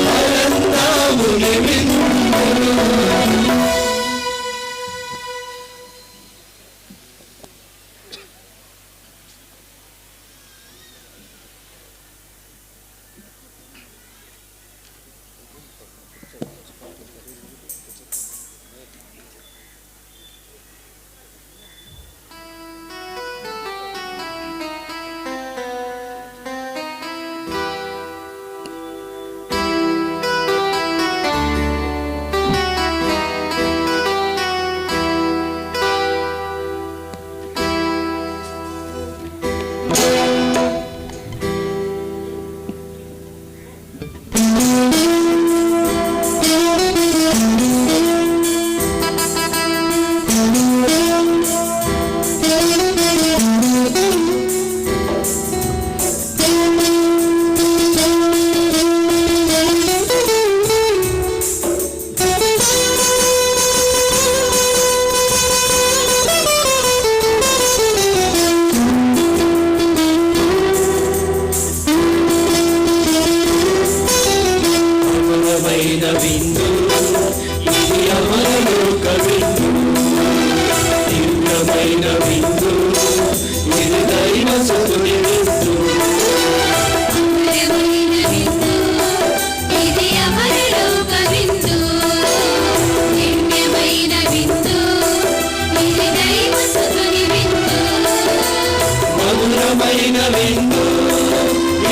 పరంధాముని విందు. అమరమైన విందు ఇది అమరలోక విందు దివ్యమైన విందు ఇది దైవ సుతుని విందు అమరమైన విందు ఇది అమరలోక విందు దివ్యమైన విందు ఇది దైవ సుతుని విందు మధురమైన విందు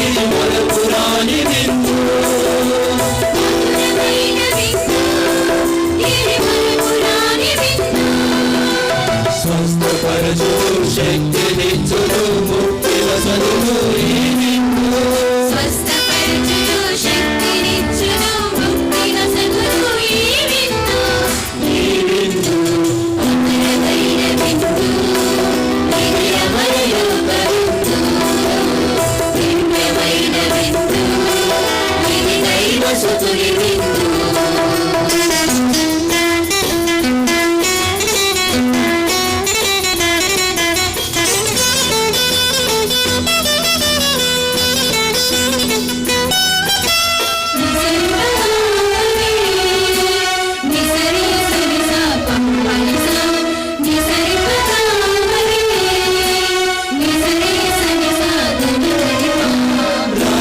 ఇది మరపురాని విందు స్వస్థపరచు శక్తినిచ్చును ముక్తి వసతులు ఈ విందు స్వస్థపరచును శక్తినిచ్చును ముక్తి వసతులు ఈ విందు ఈ విందు అమరమైన విందు ఇది అమరలోక విందు దివ్యమైన విందు ఇది దైవ సుతుని విందు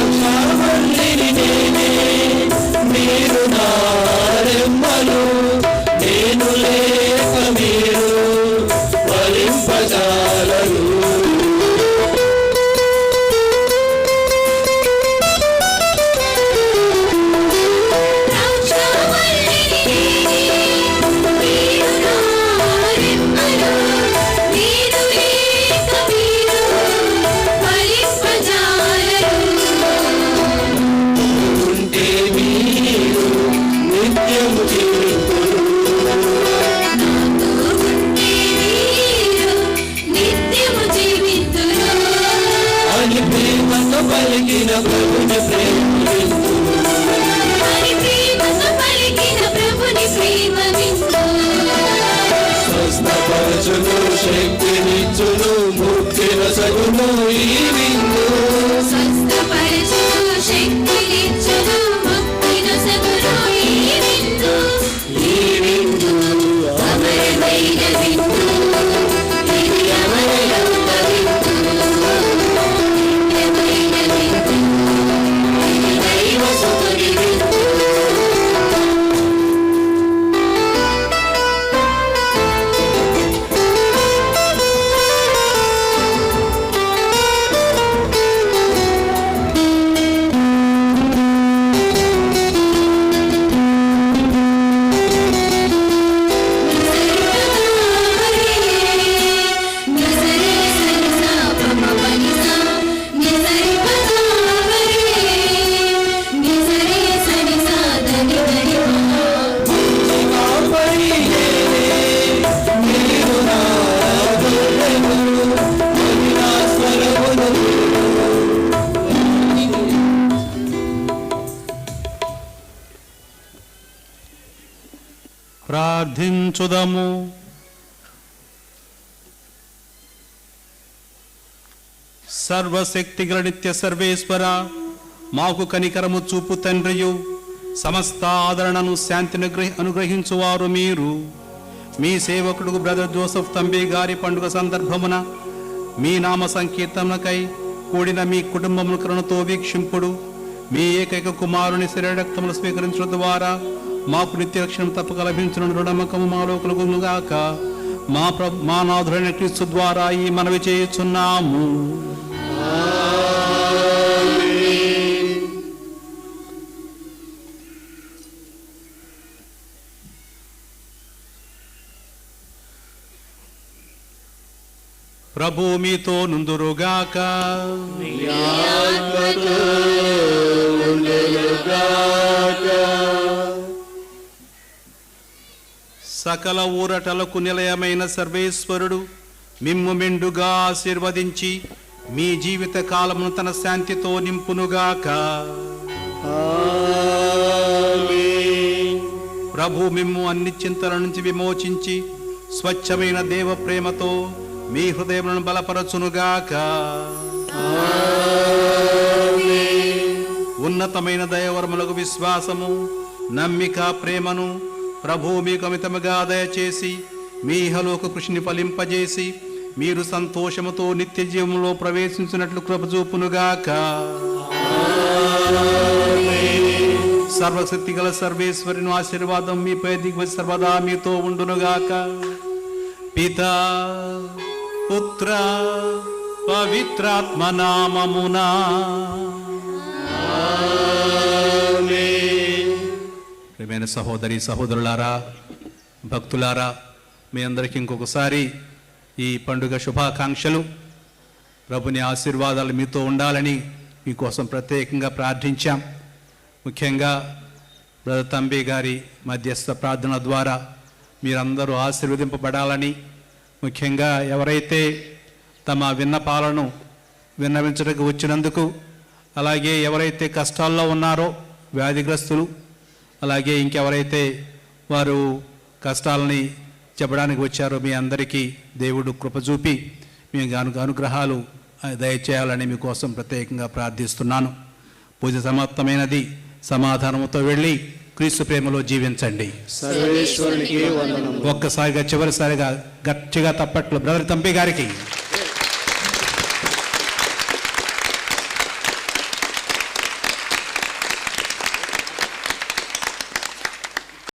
రాక్షావల్లిని నేనే మీరు నారెమ్మలు నేను లేక మీరు ఫలింపజాలరు ఉంటే మీరు నిత్యము జీవితులు అని ప్రేమతో పలికిన ప్రభుని స్వస్థపరచును శక్తినిచ్చును ముక్తి వసగును ఈ విందు ఈ విందు అమరమైన విందు ఇది అమరలోక విందు దివ్యమైన విందు ఇది దైవ సుతుని విందు ప్రార్థించుదము. సర్వశక్తిగల నిత్య సర్వేశ్వర, మాకు కనికరము చూపు తండ్రియు, సమస్త ఆదరణను శాంతిని అనుగ్రహించువారు మీరు. మీ సేవకుడు బ్రదర్ జోసెఫ్ తంబి గారి పండుగ సందర్భమున మీ నామ సంకీర్తనకై కూడిన మీ కుటుంబమును కరుణతో వీక్షింపుడు. మీ ఏకైక కుమారుని శరీరక్తములు స్వీకరించడం ద్వారా మాకు నిత్య రక్షణ తప్పక లభించిన నమ్మకము మాలో కలుగునుగాక. మా నాథుడైన క్రీస్తు ద్వారా ఈ మనవి చేయుచున్నాము. ప్రభు మీతో నుందురుగాక. సకల ఊరటలకు నిలయమైన సర్వేశ్వరుడు మిమ్ము మెండుగా ఆశీర్వదించి మీ జీవిత కాలమును తన శాంతితో నింపునుగాక. ప్రభు మిమ్ము అన్ని చింతల నుంచి విమోచించి స్వచ్ఛమైన దేవ ప్రేమతో మీ హృదయములను బలపరచునుగాక. ఉన్నతమైన దయవరములకు విశ్వాసము, నమ్మిక, ప్రేమను ప్రభు మీకు అమితముగా దయచేసి మీ ఇహలోక కృషిని ఫలింపజేసి మీరు సంతోషముతో నిత్య జీవంలో ప్రవేశించినట్లు కృప చూపునుగాక. సర్వశక్తి గల సర్వేశ్వరుని ఆశీర్వాదం మీపై దిగ్వజ సర్వదా మీతో ఉండునుగాక. పితా, పుత్ర, పవిత్రాత్మ నామమునా. ప్రియమైన సహోదరి సహోదరులారా, భక్తులారా, మీ అందరికీ ఇంకొకసారి ఈ పండుగ శుభాకాంక్షలు. ప్రభుని ఆశీర్వాదాలు మీతో ఉండాలని మీకోసం ప్రత్యేకంగా ప్రార్థించాం. ముఖ్యంగా బ్రదర్ తంబి గారి మధ్యస్థ ప్రార్థన ద్వారా మీరందరూ ఆశీర్వదింపబడాలని, ముఖ్యంగా ఎవరైతే తమ విన్నపాలను విన్నవించడానికి వచ్చినందుకు, అలాగే ఎవరైతే కష్టాల్లో ఉన్నారో వ్యాధిగ్రస్తులు, అలాగే ఇంకెవరైతే వారు కష్టాలని చెప్పడానికి వచ్చారో మీ అందరికీ దేవుడు కృప చూపి మీ అనుగ్రహాలు దయచేయాలని మీకోసం ప్రత్యేకంగా ప్రార్థిస్తున్నాను. పూజ సమాప్తమైనది. సమాధానంతో వెళ్ళి క్రీస్తు ప్రేమలో జీవించండి. సర్వేశ్వరునికి వందనములు. ఒక్కసారిగా చివరిసారిగా గట్టిగా తప్పట్లు బ్రదర్ తంబి గారికి.